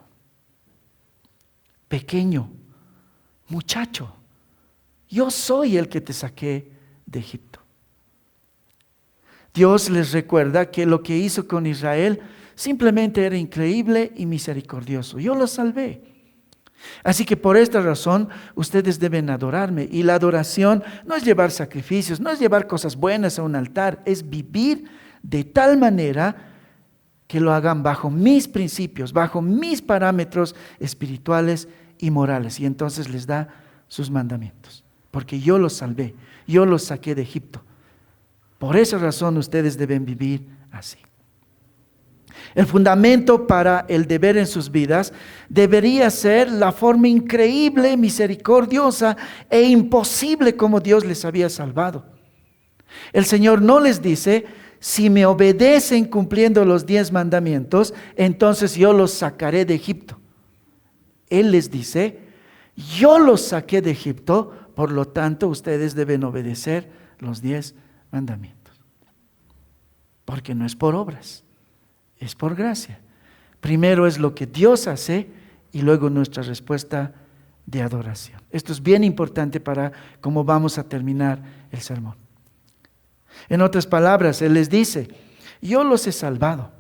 Pequeño, muchacho, yo soy el que te saqué de Egipto. Dios les recuerda que lo que hizo con Israel simplemente era increíble y misericordioso. Yo los salvé. Así que por esta razón ustedes deben adorarme. Y la adoración no es llevar sacrificios, no es llevar cosas buenas a un altar, es vivir de tal manera que lo hagan bajo mis principios, bajo mis parámetros espirituales y morales. Y entonces les da sus mandamientos. porque yo los salvé, yo los saqué de Egipto. Por esa razón ustedes deben vivir así. El fundamento para el deber en sus vidas debería ser la forma increíble, misericordiosa e imposible como Dios les había salvado. El Señor no les dice: si me obedecen cumpliendo los 10 mandamientos, entonces yo los sacaré de Egipto. Él les dice: yo los saqué de Egipto, por lo tanto ustedes deben obedecer los 10 mandamientos. Porque no es por obras, es por gracia. Primero es lo que Dios hace y luego nuestra respuesta de adoración. Esto es bien importante para cómo vamos a terminar el sermón. En otras palabras, Él les dice: yo los he salvado.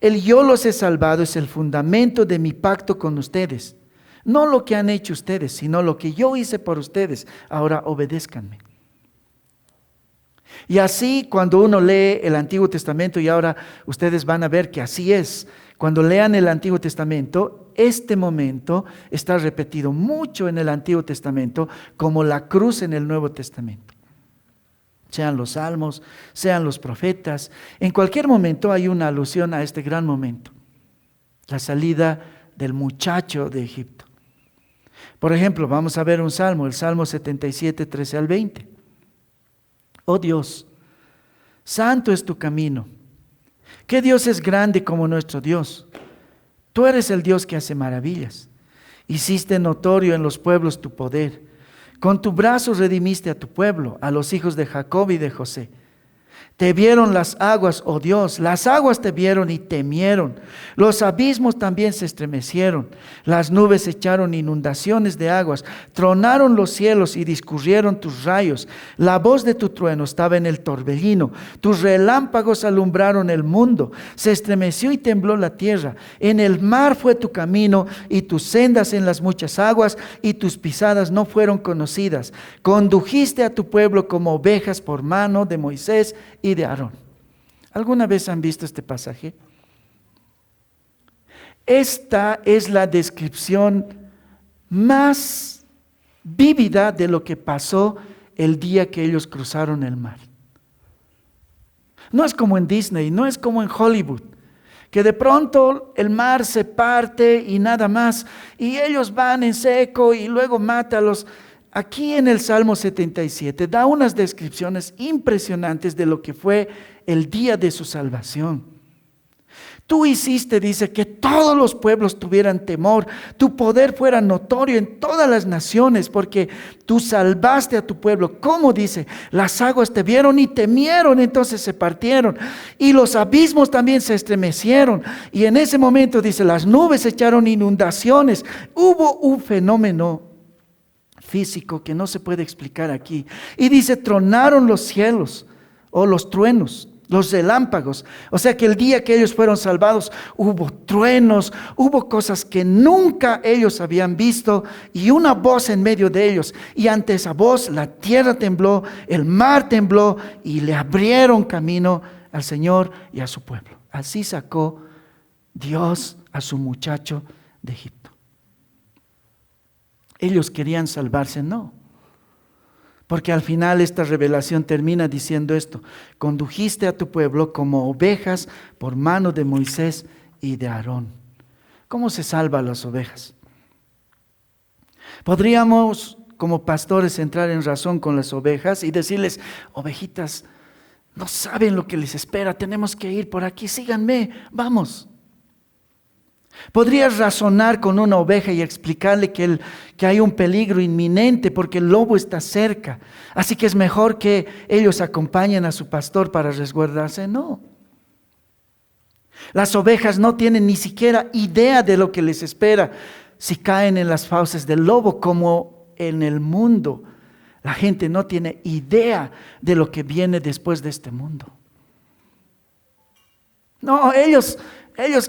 El yo los he salvado es el fundamento de mi pacto con ustedes. No lo que han hecho ustedes, sino lo que yo hice por ustedes. Ahora obedézcanme. Y así, cuando uno lee el Antiguo Testamento, y ahora ustedes van a ver que así es, cuando lean el Antiguo Testamento, este momento está repetido mucho en el Antiguo Testamento, como la cruz en el Nuevo Testamento. Sean los salmos, sean los profetas, en cualquier momento hay una alusión a este gran momento, la salida del muchacho de Egipto. Por ejemplo, vamos a ver un salmo, el Salmo 77, 13 al 20. Oh Dios, santo es tu camino. ¿Qué Dios es grande como nuestro Dios? Tú eres el Dios que hace maravillas. Hiciste notorio en los pueblos tu poder. Con tu brazo redimiste a tu pueblo, a los hijos de Jacob y de José. Te vieron las aguas, oh Dios, las aguas te vieron y temieron. Los abismos también se estremecieron. Las nubes echaron inundaciones de aguas. Tronaron los cielos y discurrieron tus rayos. La voz de tu trueno estaba en el torbellino. Tus relámpagos alumbraron el mundo. Se estremeció y tembló la tierra. En el mar fue tu camino y tus sendas en las muchas aguas, y tus pisadas no fueron conocidas. Condujiste a tu pueblo como ovejas por mano de Moisés y de Aarón. ¿Alguna vez han visto este pasaje? Esta es la descripción más vívida de lo que pasó el día que ellos cruzaron el mar. No es como en Disney, no es como en Hollywood, que de pronto el mar se parte y nada más, y ellos van en seco y luego mátalos. Aquí en el Salmo 77 da unas descripciones impresionantes de lo que fue el día de su salvación. Tú hiciste, dice, que todos los pueblos tuvieran temor, tu poder fuera notorio en todas las naciones, porque tú salvaste a tu pueblo. ¿Cómo dice? Las aguas te vieron y temieron, entonces se partieron, y los abismos también se estremecieron. Y en ese momento dice, las nubes echaron inundaciones. Hubo un fenómeno físico que no se puede explicar aquí. Y dice, tronaron los cielos, o los truenos, los relámpagos. O sea que el día que ellos fueron salvados, hubo truenos, hubo cosas que nunca ellos habían visto, y una voz en medio de ellos. Y ante esa voz, la tierra tembló, el mar tembló, y le abrieron camino al Señor y a su pueblo. Así sacó Dios a su muchacho de Egipto. Ellos querían salvarse, no. Porque al final esta revelación termina diciendo esto: condujiste a tu pueblo como ovejas por mano de Moisés y de Aarón. ¿Cómo se salvan las ovejas? Podríamos, como pastores, entrar en razón con las ovejas y decirles: ovejitas, no saben lo que les espera, tenemos que ir por aquí, síganme, vamos. Podrías razonar con una oveja y explicarle que hay un peligro inminente porque el lobo está cerca, así que es mejor que ellos acompañen a su pastor para resguardarse. No. Las ovejas no tienen ni siquiera idea de lo que les espera si caen en las fauces del lobo, como en el mundo. La gente no tiene idea de lo que viene después de este mundo. No, ellos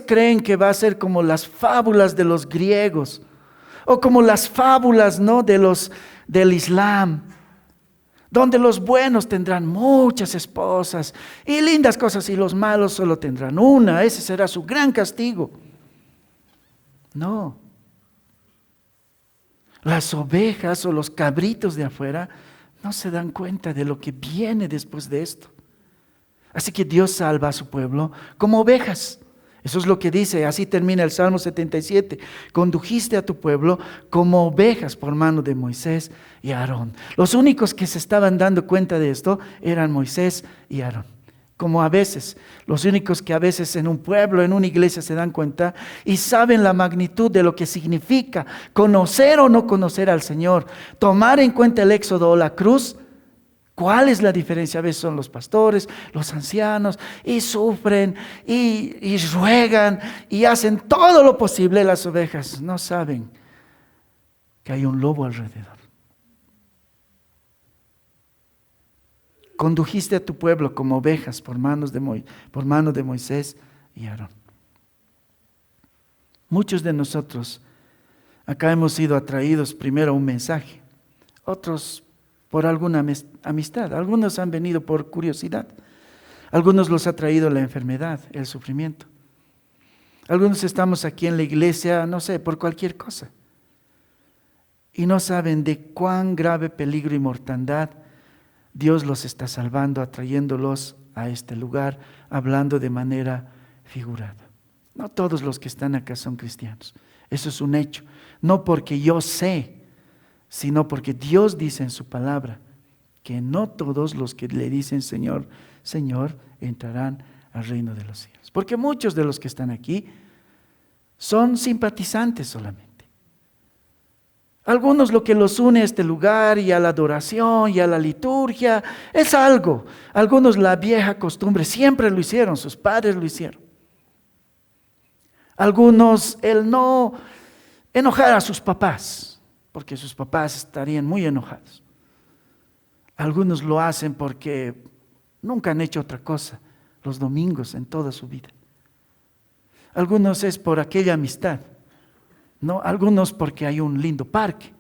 creen que va a ser como las fábulas de los griegos, o como las fábulas, ¿no?, del Islam, donde los buenos tendrán muchas esposas y lindas cosas, y los malos solo tendrán una. Ese será su gran castigo. No. Las ovejas o los cabritos de afuera no se dan cuenta de lo que viene después de esto. Así que Dios salva a su pueblo como ovejas. Eso es lo que dice, así termina el Salmo 77. Condujiste a tu pueblo como ovejas por mano de Moisés y Aarón. Los únicos que se estaban dando cuenta de esto eran Moisés y Aarón. Como a veces, los únicos que a veces en un pueblo, en una iglesia se dan cuenta y saben la magnitud de lo que significa conocer o no conocer al Señor, tomar en cuenta el éxodo o la cruz. ¿Cuál es la diferencia? A veces son los pastores, los ancianos, y sufren, y ruegan, y hacen todo lo posible. Las ovejas no saben que hay un lobo alrededor. Condujiste a tu pueblo como ovejas por mano de Moisés y Aarón. Muchos de nosotros acá hemos sido atraídos primero a un mensaje, otros por alguna amistad, algunos han venido por curiosidad, algunos los ha traído la enfermedad, el sufrimiento. Algunos estamos aquí en la iglesia, no sé, por cualquier cosa. Y no saben de cuán grave peligro y mortandad Dios los está salvando, atrayéndolos a este lugar, hablando de manera figurada. No todos los que están acá son cristianos. Eso es un hecho. No porque yo sé, sino porque Dios dice en su palabra que no todos los que le dicen Señor, Señor, entrarán al reino de los cielos. Porque muchos de los que están aquí son simpatizantes solamente. Algunos lo que los une a este lugar y a la adoración y a la liturgia es algo. Algunos la vieja costumbre, siempre lo hicieron, sus padres lo hicieron. Algunos el no enojar a sus papás, porque sus papás estarían muy enojados. Algunos lo hacen porque nunca han hecho otra cosa los domingos en toda su vida. Algunos es por aquella amistad, ¿no? Algunos porque hay un lindo parque,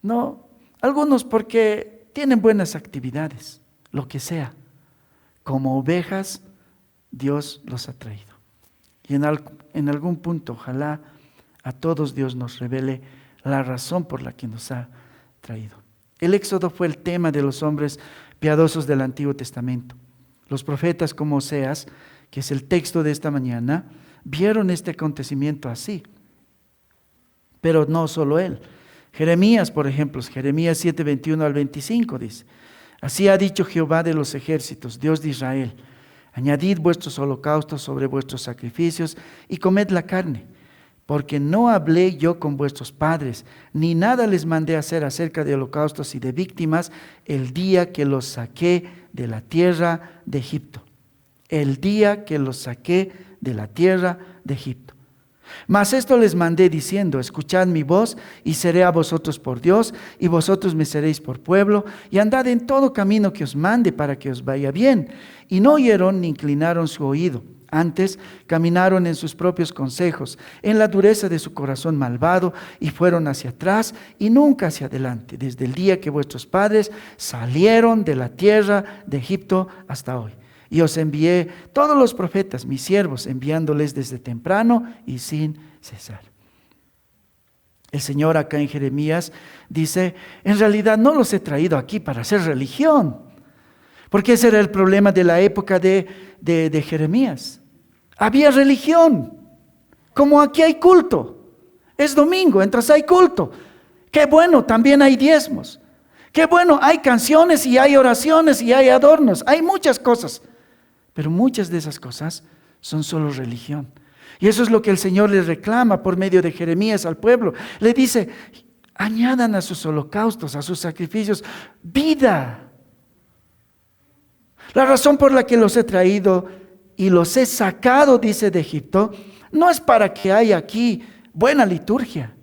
¿no? Algunos porque tienen buenas actividades, lo que sea. Como ovejas, Dios los ha traído. Y en algún punto, ojalá a todos Dios nos revele la razón por la que nos ha traído. El éxodo fue el tema de los hombres piadosos del Antiguo Testamento. Los profetas como Oseas, que es el texto de esta mañana, vieron este acontecimiento así. Pero no solo él. Jeremías, por ejemplo, Jeremías 7, 21 al 25 dice: así ha dicho Jehová de los ejércitos, Dios de Israel: añadid vuestros holocaustos sobre vuestros sacrificios y comed la carne. Porque no hablé yo con vuestros padres, ni nada les mandé hacer acerca de holocaustos y de víctimas el día que los saqué de la tierra de Egipto. El día que los saqué de la tierra de Egipto. Mas esto les mandé diciendo: escuchad mi voz y seré a vosotros por Dios, y vosotros me seréis por pueblo, y andad en todo camino que os mande para que os vaya bien. Y no oyeron ni inclinaron su oído. Antes caminaron en sus propios consejos, en la dureza de su corazón malvado, y fueron hacia atrás y nunca hacia adelante, desde el día que vuestros padres salieron de la tierra de Egipto hasta hoy. Y os envié todos los profetas, mis siervos, enviándoles desde temprano y sin cesar. El Señor acá en Jeremías dice: en realidad no los he traído aquí para hacer religión, porque ese era el problema de la época de Jeremías. Había religión, como aquí hay culto. Es domingo, entonces hay culto. Qué bueno, también hay diezmos. Qué bueno, hay canciones y hay oraciones y hay adornos. Hay muchas cosas, pero muchas de esas cosas son solo religión. Y eso es lo que el Señor les reclama por medio de Jeremías al pueblo. Le dice: añadan a sus holocaustos, a sus sacrificios, vida. La razón por la que los he traído y los he sacado, dice, de Egipto, no es para que haya aquí buena liturgia.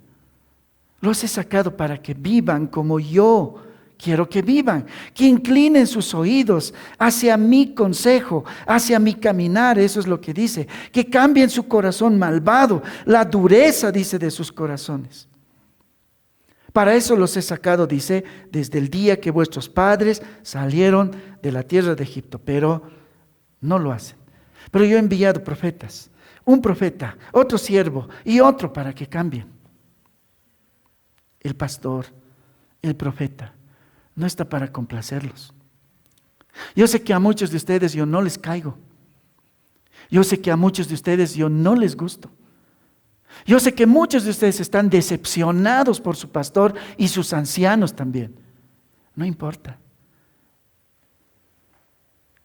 Los he sacado para que vivan como yo quiero que vivan, que inclinen sus oídos hacia mi consejo, hacia mi caminar. Eso es lo que dice, que cambien su corazón malvado, la dureza, dice, de sus corazones. Para eso los he sacado, dice, desde el día que vuestros padres salieron de la tierra de Egipto, pero no lo hacen. Pero yo he enviado profetas, un profeta, otro siervo y otro para que cambien. el pastor, el profeta, no está para complacerlos. Yo sé que a muchos de ustedes yo no les caigo. Yo sé que a muchos de ustedes yo no les gusto. Yo sé que muchos de ustedes están decepcionados por su pastor y sus ancianos también. No importa.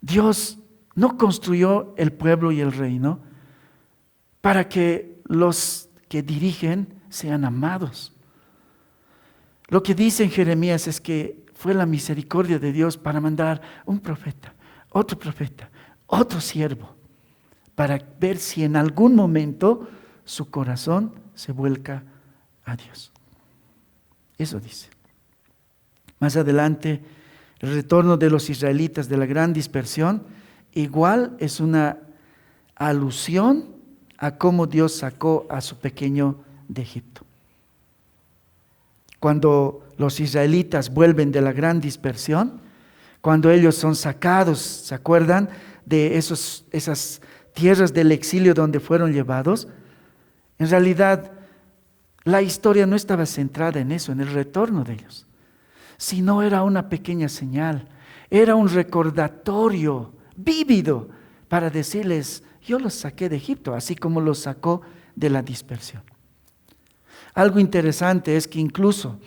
Dios no construyó el pueblo y el reino para que los que dirigen sean amados. Lo que dice en Jeremías es que fue la misericordia de Dios para mandar un profeta, otro siervo, para ver si en algún momento su corazón se vuelca a Dios. Eso dice. Más adelante, el retorno de los israelitas de la gran dispersión igual es una alusión a cómo Dios sacó a su pequeño de Egipto. Cuando los israelitas vuelven de la gran dispersión, cuando ellos son sacados, ¿se acuerdan? De esas tierras del exilio donde fueron llevados. En realidad, la historia no estaba centrada en eso, en el retorno de ellos, sino era una pequeña señal, era un recordatorio vívido para decirles, yo los saqué de Egipto, así como los sacó de la dispersión. Algo interesante es que incluso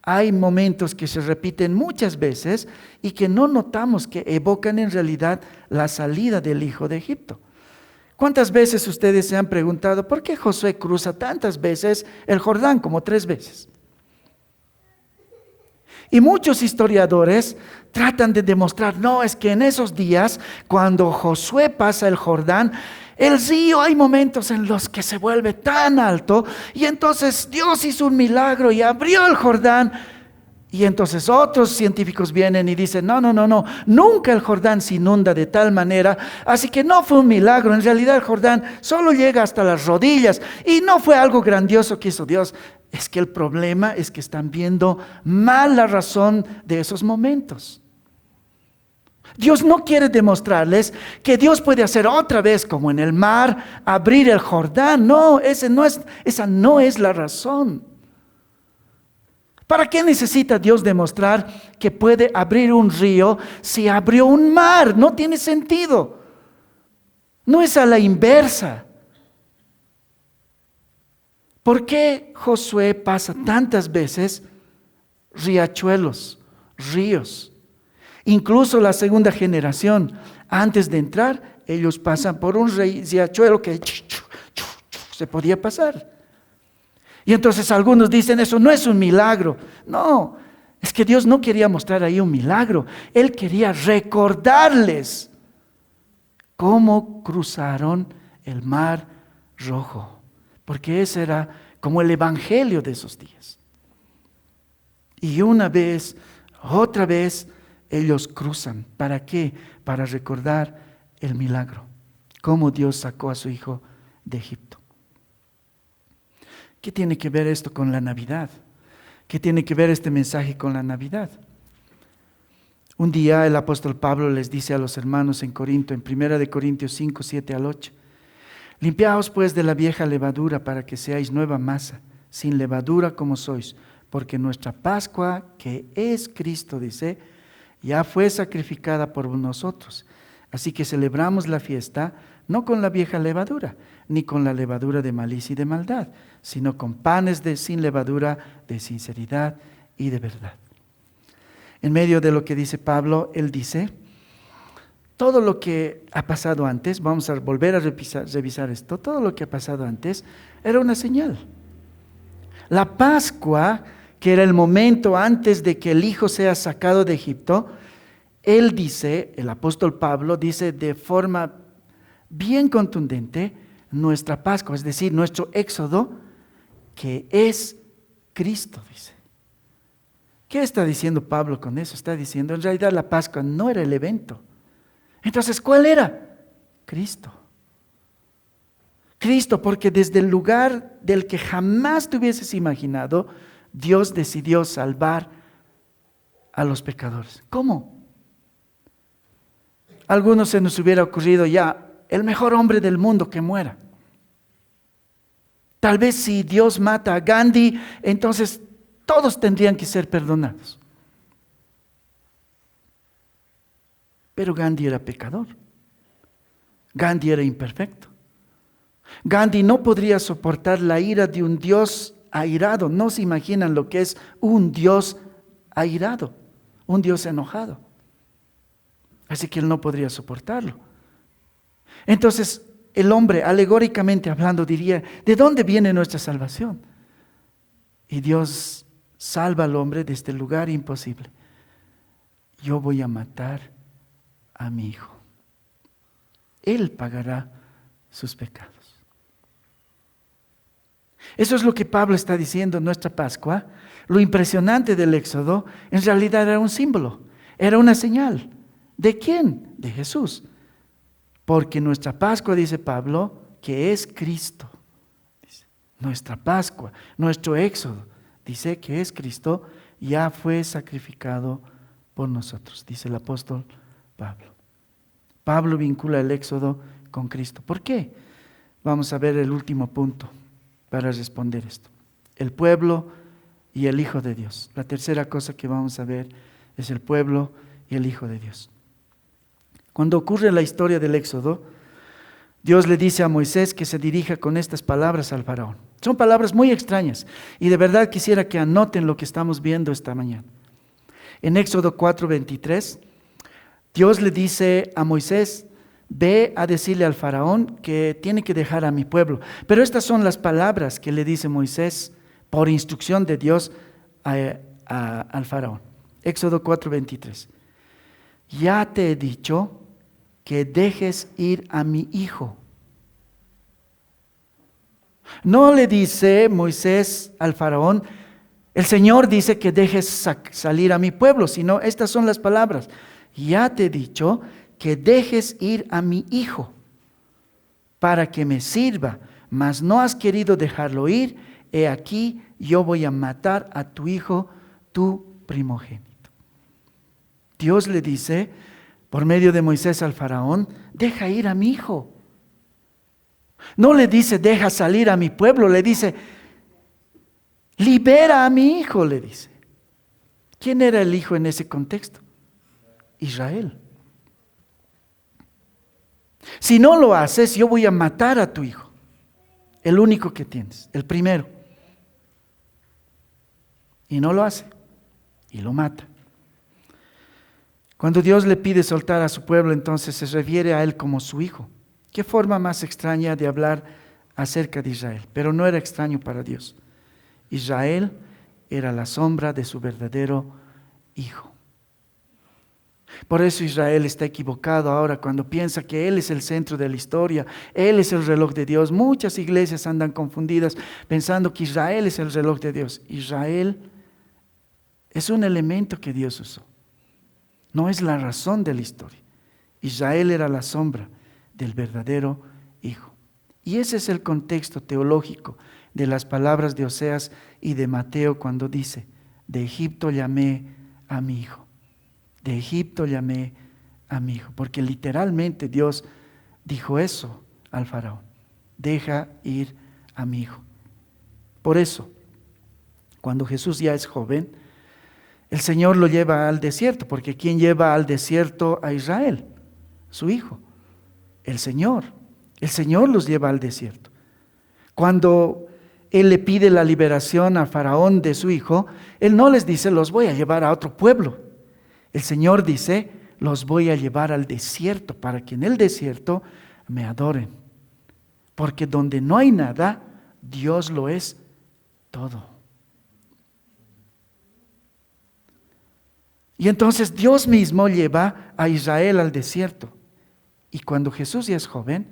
hay momentos que se repiten muchas veces y que no notamos que evocan en realidad la salida del hijo de Egipto. ¿Cuántas veces ustedes se han preguntado por qué Josué cruza tantas veces el Jordán, como 3 veces? Y muchos historiadores tratan de demostrar, no, es que en esos días, cuando Josué pasa el Jordán, el río hay momentos en los que se vuelve tan alto y entonces Dios hizo un milagro y abrió el Jordán. Y entonces otros científicos vienen y dicen, no, nunca el Jordán se inunda de tal manera, así que no fue un milagro, en realidad el Jordán solo llega hasta las rodillas y no fue algo grandioso que hizo Dios. Es que el problema es que están viendo mal la razón de esos momentos. Dios no quiere demostrarles que Dios puede hacer otra vez como en el mar, abrir el Jordán. No, esa no es la razón. ¿Para qué necesita Dios demostrar que puede abrir un río si abrió un mar? No tiene sentido. No es a la inversa. ¿Por qué Josué pasa tantas veces riachuelos, ríos? Incluso la segunda generación, antes de entrar, ellos pasan por un riachuelo que se podía pasar. Y entonces algunos dicen, eso no es un milagro. No, es que Dios no quería mostrar ahí un milagro. Él quería recordarles cómo cruzaron el Mar Rojo. Porque ese era como el evangelio de esos días. Y una vez, otra vez, ellos cruzan. ¿Para qué? Para recordar el milagro. Cómo Dios sacó a su hijo de Egipto. ¿Qué tiene que ver esto con la Navidad? ¿Qué tiene que ver este mensaje con la Navidad? Un día el apóstol Pablo les dice a los hermanos en Corinto, en 1 Corintios 5, 7 al 8, limpiaos pues de la vieja levadura para que seáis nueva masa, sin levadura como sois, porque nuestra Pascua, que es Cristo, dice, ya fue sacrificada por nosotros. Así que celebramos la fiesta no con la vieja levadura, ni con la levadura de malicia y de maldad, sino con panes sin levadura, de sinceridad y de verdad. En medio de lo que dice Pablo, él dice, todo lo que ha pasado antes, vamos a volver a revisar esto, todo lo que ha pasado antes era una señal. La Pascua, que era el momento antes de que el hijo sea sacado de Egipto, él dice, el apóstol Pablo dice de forma bien contundente, nuestra Pascua, es decir, nuestro éxodo, que es Cristo, dice. ¿Qué está diciendo Pablo con eso? Está diciendo, en realidad la Pascua no era el evento. Entonces, ¿cuál era? Cristo. Cristo, porque desde el lugar del que jamás te hubieses imaginado, Dios decidió salvar a los pecadores. ¿Cómo? A algunos se nos hubiera ocurrido ya, el mejor hombre del mundo que muera. Tal vez si Dios mata a Gandhi, entonces Todos tendrían que ser perdonados. Pero Gandhi era pecador. Gandhi era imperfecto. Gandhi no podría soportar la ira de un Dios airado. No se imaginan lo que es un Dios airado, un Dios enojado. Así que él no podría soportarlo. Entonces, el hombre, alegóricamente hablando, diría, ¿de dónde viene nuestra salvación? Y Dios salva al hombre de este lugar imposible. Yo voy a matar a mi hijo. Él pagará sus pecados. Eso es lo que Pablo está diciendo en nuestra Pascua. Lo impresionante del Éxodo, en realidad era un símbolo, era una señal. ¿De quién? De Jesús. Porque nuestra Pascua, dice Pablo, que es Cristo. Dice, nuestra Pascua, nuestro Éxodo, dice que es Cristo, ya fue sacrificado por nosotros, dice el apóstol Pablo. Pablo vincula el Éxodo con Cristo. ¿Por qué? Vamos a ver el último punto para responder esto. El pueblo y el Hijo de Dios. La tercera cosa que vamos a ver es el pueblo y el Hijo de Dios. Cuando ocurre la historia del Éxodo, Dios le dice a Moisés que se dirija con estas palabras al faraón. Son palabras muy extrañas y de verdad quisiera que anoten lo que estamos viendo esta mañana. En Éxodo 4:23, Dios le dice a Moisés, ve a decirle al faraón que tiene que dejar a mi pueblo. Pero estas son las palabras que le dice Moisés por instrucción de Dios al faraón. Éxodo 4:23. Ya te he dicho que dejes ir a mi hijo. No le dice Moisés al faraón, el Señor dice que dejes salir a mi pueblo, sino estas son las palabras. Ya te he dicho que dejes ir a mi hijo para que me sirva, mas no has querido dejarlo ir. He aquí, yo voy a matar a tu hijo, tu primogénito. Dios le dice, por medio de Moisés al faraón, deja ir a mi hijo. No le dice, deja salir a mi pueblo, le dice, libera a mi hijo, le dice. ¿Quién era el hijo en ese contexto? Israel. Si no lo haces, yo voy a matar a tu hijo, el único que tienes, el primero. Y no lo hace, y lo mata. Cuando Dios le pide soltar a su pueblo, entonces se refiere a él como su hijo. Qué forma más extraña de hablar acerca de Israel, pero no era extraño para Dios. Israel era la sombra de su verdadero hijo. Por eso Israel está equivocado ahora cuando piensa que Él es el centro de la historia, Él es el reloj de Dios. Muchas iglesias andan confundidas pensando que Israel es el reloj de Dios. Israel es un elemento que Dios usó, no es la razón de la historia. Israel era la sombra del verdadero hijo. Y ese es el contexto teológico de las palabras de Oseas y de Mateo cuando dice, de Egipto llamé a mi hijo. De Egipto llamé a mi hijo, porque literalmente Dios dijo eso al faraón, deja ir a mi hijo. Por eso, cuando Jesús ya es joven, el Señor lo lleva al desierto, porque ¿quién lleva al desierto a Israel? Su hijo, el Señor. El Señor los lleva al desierto. Cuando Él le pide la liberación a Faraón de su hijo, Él no les dice, los voy a llevar a otro pueblo. El Señor dice, los voy a llevar al desierto para que en el desierto me adoren. Porque donde no hay nada, Dios lo es todo. Y entonces Dios mismo lleva a Israel al desierto. Y cuando Jesús ya es joven,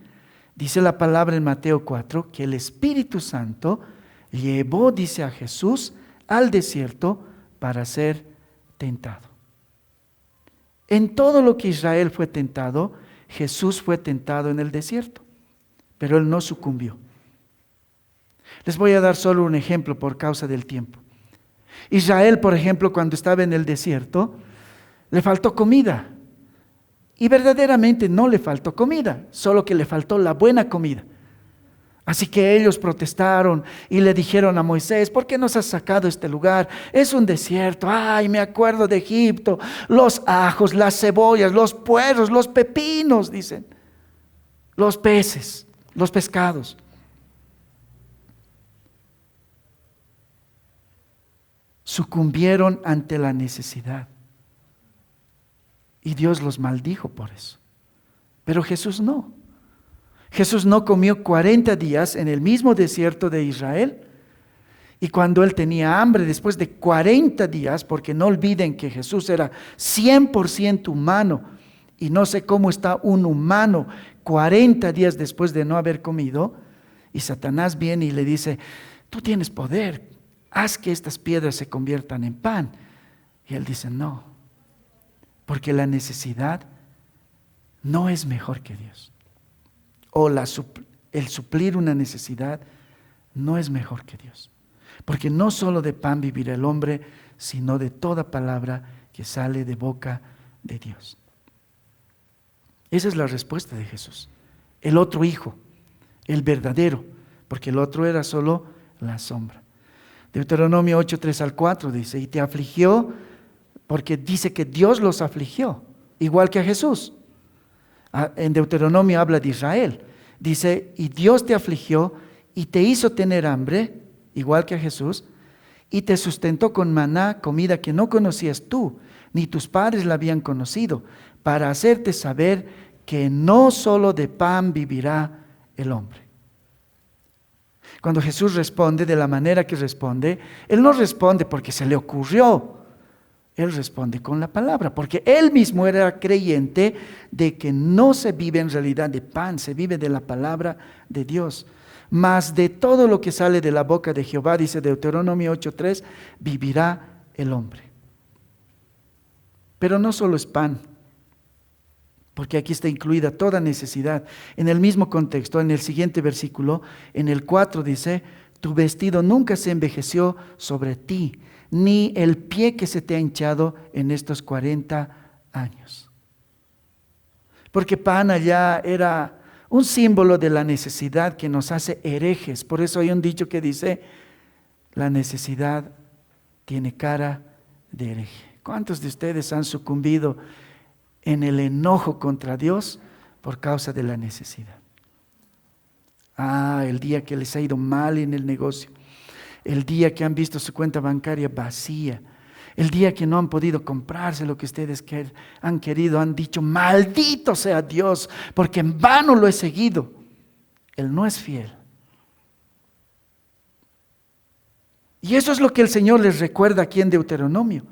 dice la palabra en Mateo 4, que el Espíritu Santo llevó, dice, a Jesús al desierto para ser tentado. En todo lo que Israel fue tentado, Jesús fue tentado en el desierto, pero Él no sucumbió. Les voy a dar solo un ejemplo por causa del tiempo. Israel, por ejemplo, cuando estaba en el desierto, le faltó comida. Y verdaderamente no le faltó comida, solo que le faltó la buena comida. Así que ellos protestaron y le dijeron a Moisés: ¿por qué nos has sacado de este lugar? Es un desierto. Ay, me acuerdo de Egipto, los ajos, las cebollas, los puerros, los pepinos, dicen, los peces, los pescados. Sucumbieron ante la necesidad y Dios los maldijo por eso. Pero Jesús no. Jesús no comió 40 días en el mismo desierto de Israel. Y cuando Él tenía hambre, después de 40 días, porque no olviden que Jesús era 100% humano, y no sé cómo está un humano 40 días después de no haber comido, y Satanás viene y le dice: tú tienes poder, haz que estas piedras se conviertan en pan. Y Él dice: no, porque la necesidad no es mejor que Dios. O el suplir una necesidad no es mejor que Dios. Porque no solo de pan vivirá el hombre, sino de toda palabra que sale de boca de Dios. Esa es la respuesta de Jesús. El otro hijo, el verdadero, porque el otro era solo la sombra. Deuteronomio 8, 3 al 4 dice: y te afligió, porque dice que Dios los afligió, igual que a Jesús. En Deuteronomio habla de Israel. Dice: y Dios te afligió y te hizo tener hambre, igual que a Jesús, y te sustentó con maná, comida que no conocías tú, ni tus padres la habían conocido, para hacerte saber que no solo de pan vivirá el hombre. Cuando Jesús responde de la manera que responde, Él no responde porque se le ocurrió. Él responde con la palabra, porque Él mismo era creyente de que no se vive en realidad de pan, se vive de la palabra de Dios. Mas de todo lo que sale de la boca de Jehová, dice Deuteronomio 8:3, vivirá el hombre. Pero no solo es pan, porque aquí está incluida toda necesidad. En el mismo contexto, en el siguiente versículo, en el 4 dice: tu vestido nunca se envejeció sobre ti, ni el pie que se te ha hinchado en estos 40 años. Porque pan allá era un símbolo de la necesidad que nos hace herejes. Por eso hay un dicho que dice: la necesidad tiene cara de hereje. ¿Cuántos de ustedes han sucumbido en el enojo contra Dios por causa de la necesidad? El día que les ha ido mal en el negocio, el día que han visto su cuenta bancaria vacía, el día que no han podido comprarse lo que ustedes han querido, han dicho: maldito sea Dios, porque en vano lo he seguido. Él no es fiel. Y eso es lo que el Señor les recuerda aquí en Deuteronomio.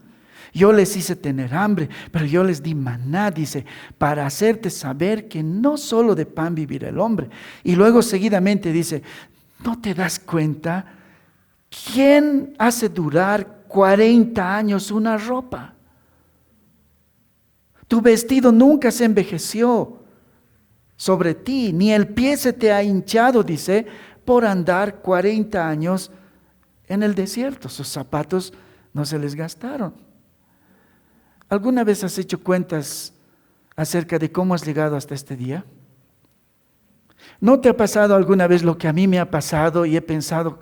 Yo les hice tener hambre, pero yo les di maná, dice, para hacerte saber que no solo de pan vivirá el hombre. Y luego seguidamente dice: ¿no te das cuenta? ¿Quién hace durar 40 años una ropa? Tu vestido nunca se envejeció sobre ti, ni el pie se te ha hinchado, dice, por andar 40 años en el desierto. Sus zapatos no se les gastaron. ¿Alguna vez has hecho cuentas acerca de cómo has llegado hasta este día? ¿No te ha pasado alguna vez lo que a mí me ha pasado y he pensado: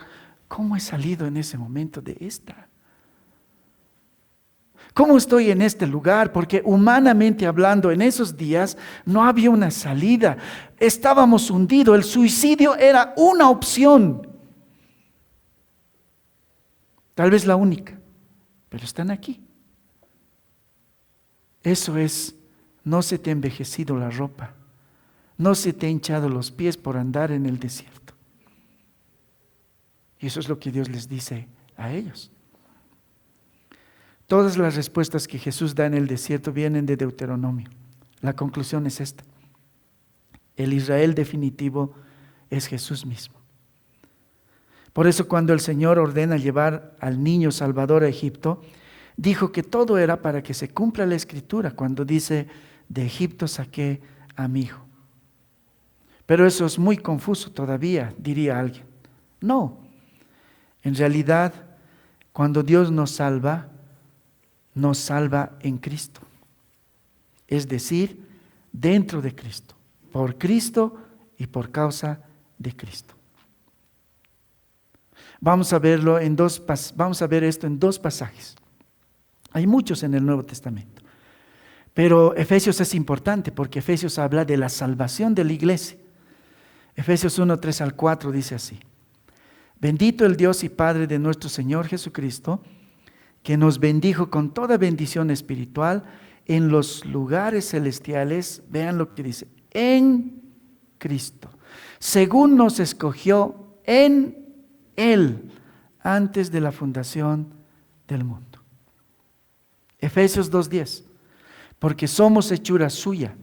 ¿cómo he salido en ese momento de esta? ¿Cómo estoy en este lugar? Porque humanamente hablando, en esos días no había una salida. Estábamos hundidos. El suicidio era una opción. Tal vez la única, pero están aquí. Eso es: no se te ha envejecido la ropa, no se te ha hinchado los pies por andar en el desierto. Y eso es lo que Dios les dice a ellos. Todas las respuestas que Jesús da en el desierto vienen de Deuteronomio. La conclusión es esta: el Israel definitivo es Jesús mismo. Por eso cuando el Señor ordena llevar al niño Salvador a Egipto, dijo que todo era para que se cumpla la Escritura cuando dice: de Egipto saqué a mi hijo. Pero eso es muy confuso todavía, diría alguien. No, en realidad, cuando Dios nos salva en Cristo. Es decir, dentro de Cristo, por Cristo y por causa de Cristo. Vamos a vamos a ver esto en dos pasajes. Hay muchos en el Nuevo Testamento. Pero Efesios es importante porque Efesios habla de la salvación de la iglesia. Efesios 1, 3 al 4 dice así: Bendito el Dios y Padre de nuestro Señor Jesucristo, que nos bendijo con toda bendición espiritual en los lugares celestiales. Vean lo que dice: en Cristo, según nos escogió en Él antes de la fundación del mundo. Efesios 2:10: Porque somos hechura suya,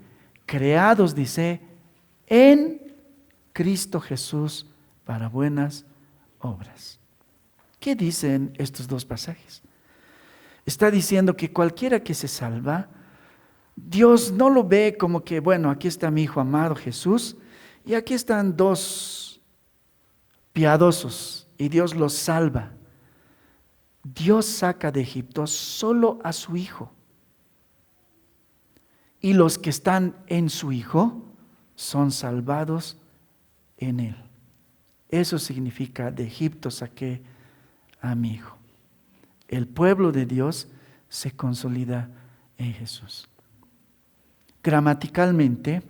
creados, dice, en Cristo Jesús para buenas obras. ¿Qué dicen estos dos pasajes? Está diciendo que cualquiera que se salva, Dios no lo ve como que, bueno, aquí está mi Hijo amado Jesús y aquí están dos piadosos y Dios los salva. Dios saca de Egipto solo a su Hijo. Y los que están en su Hijo son salvados en Él. Eso significa: de Egipto saqué a mi Hijo. El pueblo de Dios se consolida en Jesús. Gramaticalmente,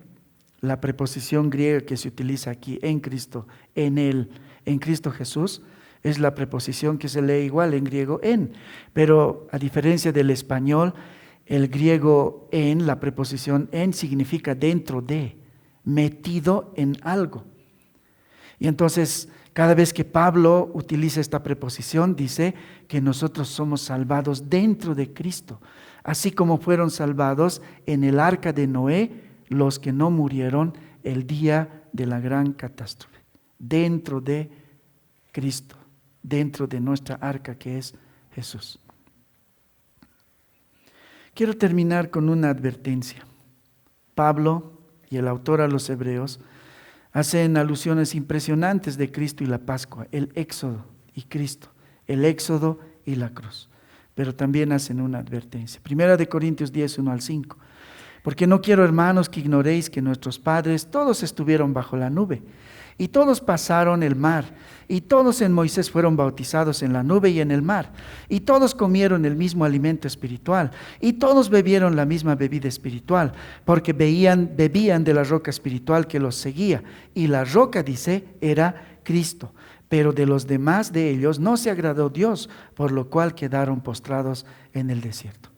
la preposición griega que se utiliza aquí, en Cristo, en Él, en Cristo Jesús, es la preposición que se lee igual en griego en. Pero a diferencia del español, el griego en, la preposición en, significa dentro de, metido en algo. Y entonces, cada vez que Pablo utiliza esta preposición, dice que nosotros somos salvados dentro de Cristo, así como fueron salvados en el arca de Noé los que no murieron el día de la gran catástrofe. Dentro de Cristo, dentro de nuestra arca que es Jesús. Quiero terminar con una advertencia. Pablo y el autor a los Hebreos hacen alusiones impresionantes de Cristo y la Pascua, el Éxodo y Cristo, el Éxodo y la cruz. Pero también hacen una advertencia. Primera de Corintios 10, 1 al 5. Porque no quiero, hermanos, que ignoréis que nuestros padres todos estuvieron bajo la nube, y todos pasaron el mar, y todos en Moisés fueron bautizados en la nube y en el mar, y todos comieron el mismo alimento espiritual, y todos bebieron la misma bebida espiritual, porque bebían de la roca espiritual que los seguía, y la roca, dice, era Cristo. Pero de los demás de ellos no se agradó Dios, por lo cual quedaron postrados en el desierto.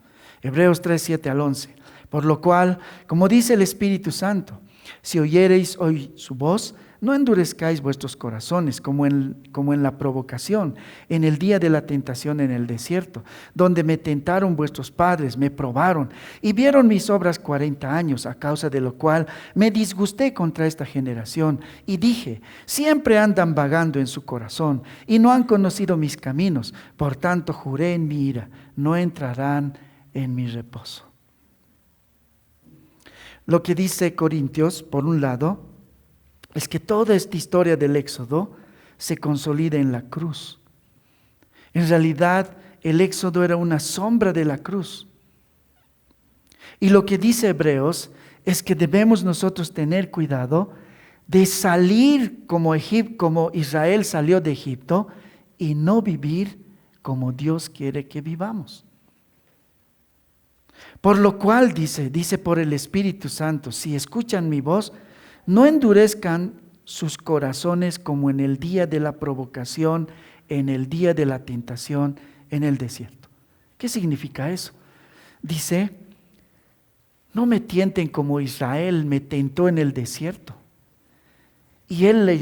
Hebreos 3, 7 al 11. Por lo cual, como dice el Espíritu Santo, si oyereis hoy su voz, no endurezcáis vuestros corazones como en la provocación, en el día de la tentación en el desierto, donde me tentaron vuestros padres, me probaron y vieron mis obras 40 años, a causa de lo cual me disgusté contra esta generación y dije: siempre andan vagando en su corazón y no han conocido mis caminos. Por tanto juré en mi ira, no entrarán en mi reposo. Lo que dice Corintios, por un lado, es que toda esta historia del Éxodo se consolida en la cruz. En realidad, el Éxodo era una sombra de la cruz. Y lo que dice Hebreos es que debemos nosotros tener cuidado de salir como Israel salió de Egipto y no vivir como Dios quiere que vivamos. Por lo cual dice por el Espíritu Santo: si escuchan mi voz, no endurezcan sus corazones como en el día de la provocación, en el día de la tentación en el desierto. ¿Qué significa eso? Dice: no me tienten como Israel me tentó en el desierto. Y él lo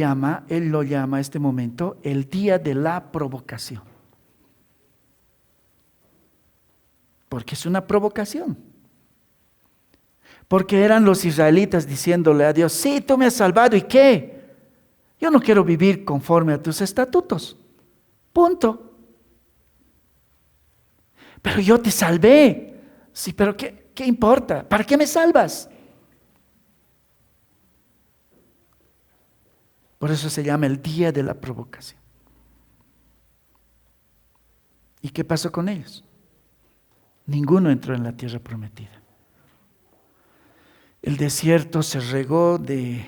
llama a este momento el día de la provocación. Porque es una provocación. Porque eran los israelitas diciéndole a Dios: sí, tú me has salvado, ¿y qué? Yo no quiero vivir conforme a tus estatutos. Punto. Pero yo te salvé. Sí, pero ¿qué importa? ¿Para qué me salvas? Por eso se llama el día de la provocación. ¿Y qué pasó con ellos? Ninguno entró en la tierra prometida. El desierto se regó de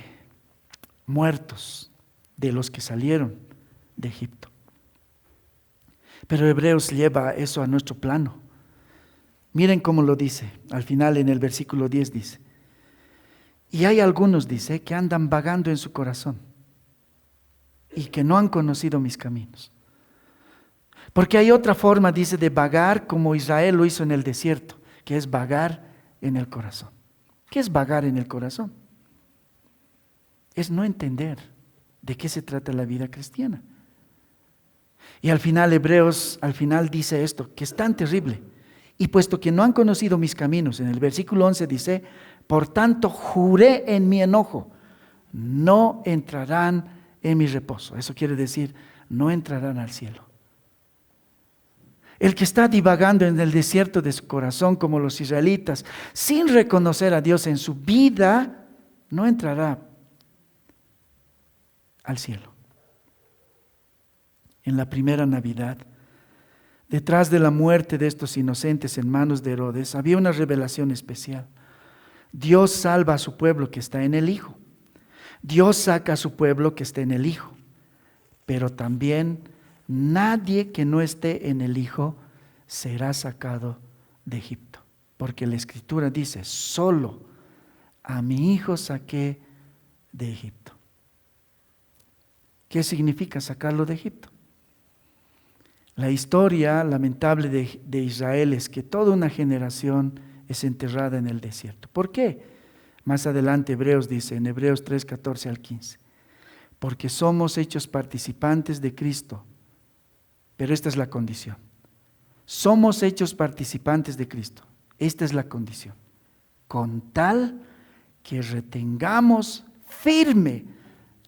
muertos, de los que salieron de Egipto. Pero Hebreos lleva eso a nuestro plano. Miren cómo lo dice. Al final en el versículo 10 dice: y hay algunos, dice, que andan vagando en su corazón y que no han conocido mis caminos. Porque hay otra forma, dice, de vagar como Israel lo hizo en el desierto, que es vagar en el corazón. ¿Qué es vagar en el corazón? Es no entender de qué se trata la vida cristiana. Y al final Hebreos, dice esto, que es tan terrible. Y puesto que no han conocido mis caminos, en el versículo 11 dice: por tanto juré en mi enojo, no entrarán en mi reposo. Eso quiere decir, no entrarán al cielo. El que está divagando en el desierto de su corazón como los israelitas, sin reconocer a Dios en su vida, no entrará al cielo. En la primera Navidad, detrás de la muerte de estos inocentes en manos de Herodes, había una revelación especial. Dios salva a su pueblo que está en el Hijo. Dios saca a su pueblo que está en el Hijo. Pero también nadie que no esté en el Hijo será sacado de Egipto. Porque la Escritura dice: solo a mi Hijo saqué de Egipto. ¿Qué significa sacarlo de Egipto? La historia lamentable de Israel es que toda una generación es enterrada en el desierto. ¿Por qué? Más adelante Hebreos dice, en Hebreos 3, 14 al 15, porque somos hechos participantes de Cristo. Pero esta es la condición. Somos hechos participantes de Cristo. Esta es la condición. Con tal que retengamos firme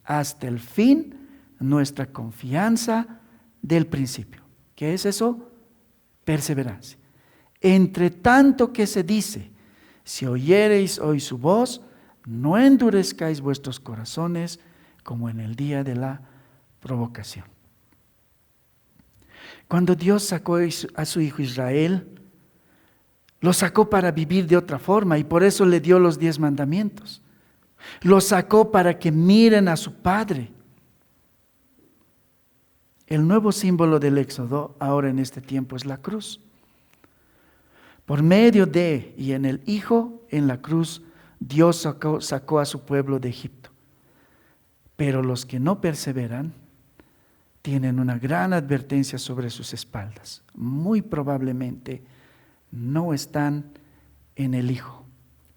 hasta el fin nuestra confianza del principio. ¿Qué es eso? Perseverancia. Entre tanto que se dice: si oyereis hoy su voz, no endurezcáis vuestros corazones como en el día de la provocación. Cuando Dios sacó a su hijo Israel, lo sacó para vivir de otra forma y por eso le dio los 10 mandamientos. Lo sacó para que miren a su Padre. El nuevo símbolo del Éxodo ahora en este tiempo es la cruz. Por medio de y en el Hijo, en la cruz, Dios sacó a su pueblo de Egipto. Pero los que no perseveran tienen una gran advertencia sobre sus espaldas. Muy probablemente no están en el Hijo.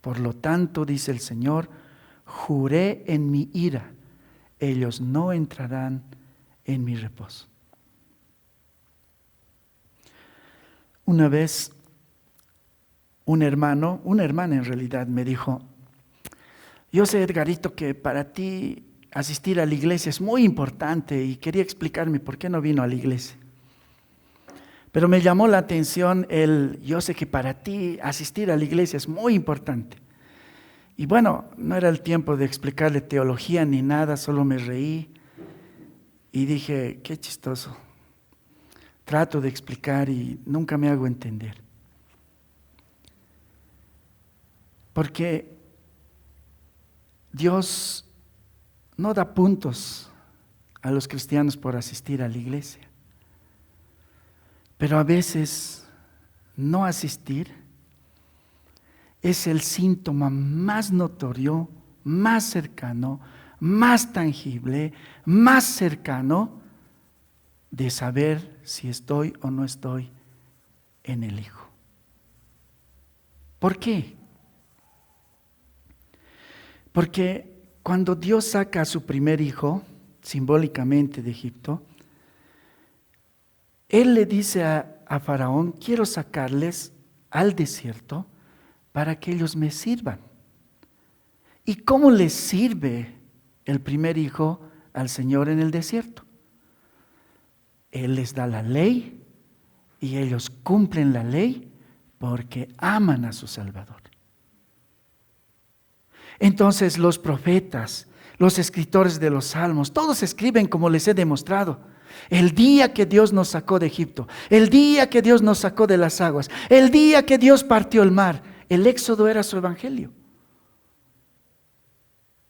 Por lo tanto, dice el Señor: juré en mi ira, ellos no entrarán en mi reposo. Una vez una hermana en realidad me dijo: yo sé, Edgarito, que para ti asistir a la iglesia es muy importante y quería explicarme por qué no vino a la iglesia. Pero me llamó la atención yo sé que para ti asistir a la iglesia es muy importante. Y bueno, no era el tiempo de explicarle teología ni nada, solo me reí y dije: qué chistoso. Trato de explicar y nunca me hago entender. Porque Dios no da puntos a los cristianos por asistir a la iglesia. Pero a veces no asistir es el síntoma más notorio, más cercano, más tangible, más cercano de saber si estoy o no estoy en el Hijo. ¿Por qué? Porque cuando Dios saca a su primer hijo, simbólicamente de Egipto, Él le dice a Faraón: quiero sacarles al desierto para que ellos me sirvan. ¿Y cómo les sirve el primer hijo al Señor en el desierto? Él les da la ley y ellos cumplen la ley porque aman a su Salvador. Entonces los profetas, los escritores de los salmos, todos escriben como les he demostrado. El día que Dios nos sacó de Egipto, el día que Dios nos sacó de las aguas, el día que Dios partió el mar, el éxodo era su evangelio.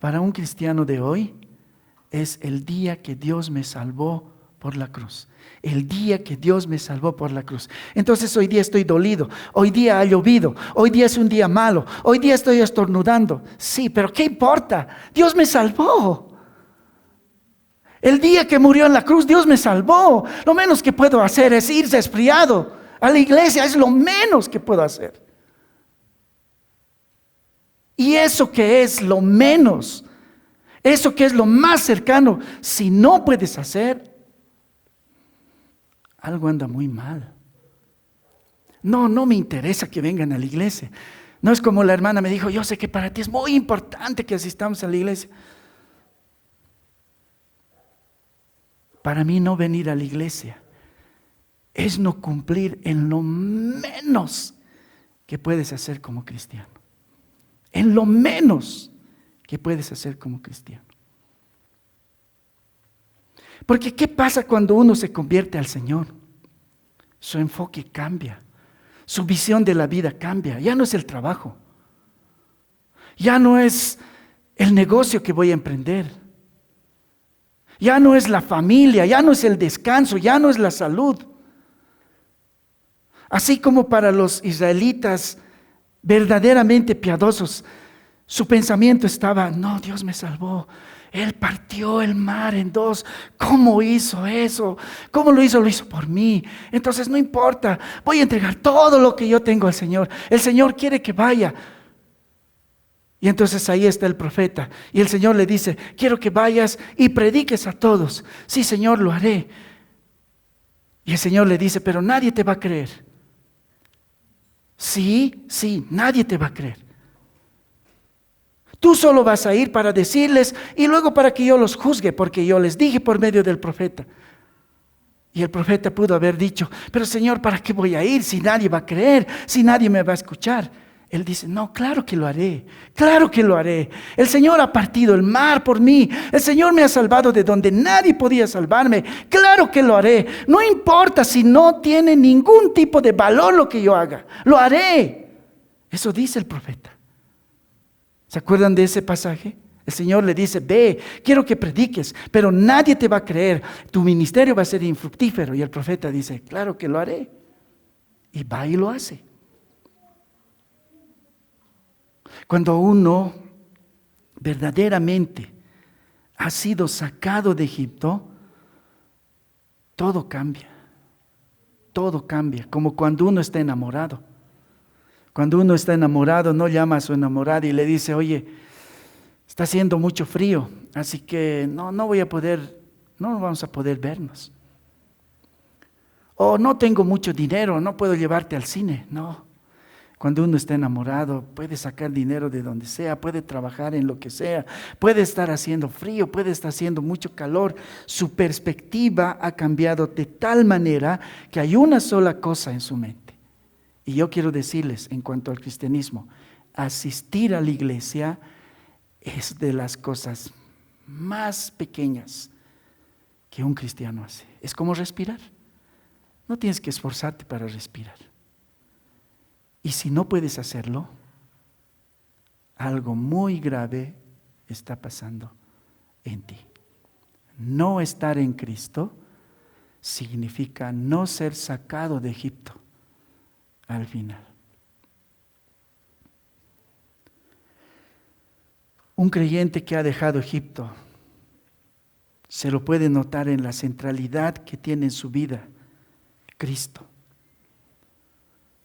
Para un cristiano de hoy, es el día que Dios me salvó por la cruz. El día que Dios me salvó por la cruz. Entonces hoy día estoy dolido, hoy día ha llovido, hoy día es un día malo, hoy día estoy estornudando. Sí, pero ¿qué importa? Dios me salvó. El día que murió en la cruz, Dios me salvó. Lo menos que puedo hacer es ir resfriado a la iglesia, es lo menos que puedo hacer. Y eso que es lo menos, eso que es lo más cercano, si no puedes hacer, algo anda muy mal. No me interesa que vengan a la iglesia. No es como la hermana me dijo, yo sé que para ti es muy importante que asistamos a la iglesia. Para mí no venir a la iglesia es no cumplir en lo menos que puedes hacer como cristiano. En lo menos que puedes hacer como cristiano. Porque ¿qué pasa cuando uno se convierte al Señor? Su enfoque cambia, su visión de la vida cambia. Ya no es el trabajo, ya no es el negocio que voy a emprender, ya no es la familia, ya no es el descanso, ya no es la salud. Así como para los israelitas verdaderamente piadosos, su pensamiento estaba, no, Dios me salvó. Él partió el mar en dos. ¿Cómo hizo eso? ¿Cómo lo hizo? Lo hizo por mí. Entonces no importa, voy a entregar todo lo que yo tengo al Señor. El Señor quiere que vaya. Y entonces ahí está el profeta. Y el Señor le dice, quiero que vayas y prediques a todos. Sí, Señor, lo haré. Y el Señor le dice, pero nadie te va a creer. Sí, nadie te va a creer. Tú solo vas a ir para decirles y luego para que yo los juzgue, porque yo les dije por medio del profeta. Y el profeta pudo haber dicho, pero Señor, ¿para qué voy a ir si nadie va a creer, si nadie me va a escuchar? Él dice, no, claro que lo haré, claro que lo haré. El Señor ha partido el mar por mí, el Señor me ha salvado de donde nadie podía salvarme, claro que lo haré. No importa si no tiene ningún tipo de valor lo que yo haga, lo haré. Eso dice el profeta. ¿Se acuerdan de ese pasaje? El Señor le dice, ve, quiero que prediques, pero nadie te va a creer, tu ministerio va a ser infructífero. Y el profeta dice, claro que lo haré. Y va y lo hace. Cuando uno verdaderamente ha sido sacado de Egipto, todo cambia. Todo cambia, como cuando uno está enamorado. Cuando uno está enamorado, no llama a su enamorada y le dice, oye, está haciendo mucho frío, así que no vamos a poder vernos. O no tengo mucho dinero, no puedo llevarte al cine. No. Cuando uno está enamorado, puede sacar dinero de donde sea, puede trabajar en lo que sea, puede estar haciendo frío, puede estar haciendo mucho calor. Su perspectiva ha cambiado de tal manera que hay una sola cosa en su mente. Y yo quiero decirles, en cuanto al cristianismo, asistir a la iglesia es de las cosas más pequeñas que un cristiano hace. Es como respirar. No tienes que esforzarte para respirar. Y si no puedes hacerlo, algo muy grave está pasando en ti. No estar en Cristo significa no ser sacado de Egipto al final. Un creyente que ha dejado Egipto se lo puede notar en la centralidad que tiene en su vida Cristo.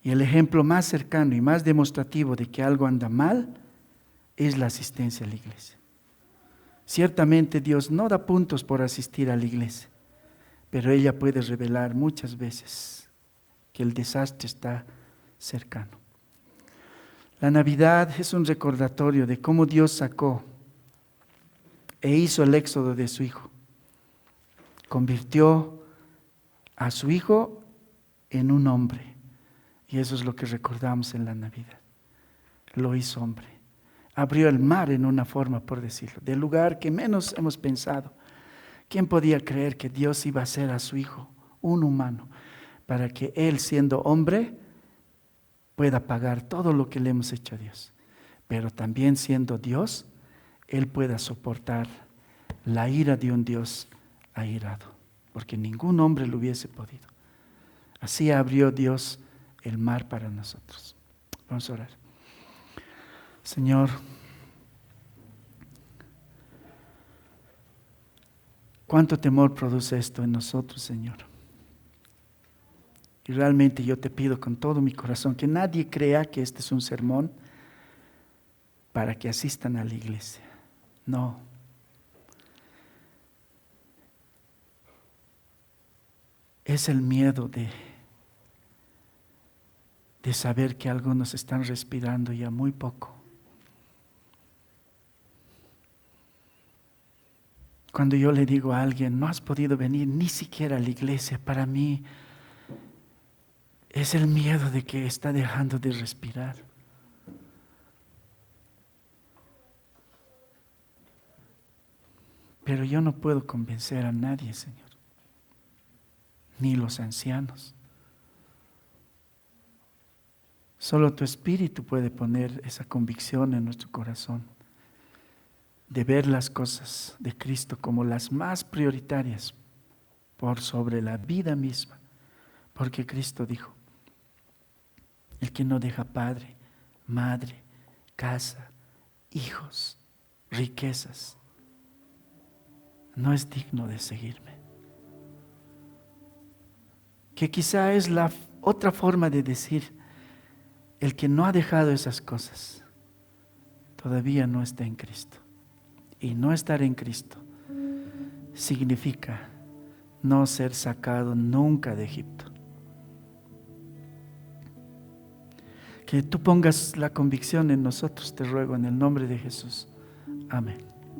Y el ejemplo más cercano y más demostrativo de que algo anda mal es la asistencia a la iglesia. Ciertamente Dios no da puntos por asistir a la iglesia, pero ella puede revelar muchas veces que el desastre está cercano. La Navidad es un recordatorio de cómo Dios sacó e hizo el éxodo de su Hijo. Convirtió a su Hijo en un hombre. Y eso es lo que recordamos en la Navidad. Lo hizo hombre. Abrió el mar en una forma, por decirlo, del lugar que menos hemos pensado. ¿Quién podía creer que Dios iba a hacer a su Hijo un humano para que Él, siendo hombre, pueda pagar todo lo que le hemos hecho a Dios? Pero también siendo Dios, Él pueda soportar la ira de un Dios airado. porque ningún hombre lo hubiese podido. Así abrió Dios el mar para nosotros. Vamos a orar. Señor, cuánto temor produce esto en nosotros, Señor. Y realmente yo te pido con todo mi corazón que nadie crea que este es un sermón para que asistan a la iglesia. No. Es el miedo de saber que algunos están respirando ya muy poco. Cuando yo le digo a alguien, no has podido venir ni siquiera a la iglesia, para mí es el miedo de que está dejando de respirar. Pero yo no puedo convencer a nadie, Señor, ni los ancianos. Solo tu Espíritu puede poner esa convicción en nuestro corazón de ver las cosas de Cristo como las más prioritarias por sobre la vida misma. Porque Cristo dijo, el que no deja padre, madre, casa, hijos, riquezas, no es digno de seguirme. Que quizá es la otra forma de decir, el que no ha dejado esas cosas, todavía no está en Cristo. Y no estar en Cristo significa no ser sacado nunca de Egipto. Que tú pongas la convicción en nosotros, te ruego en el nombre de Jesús. Amén.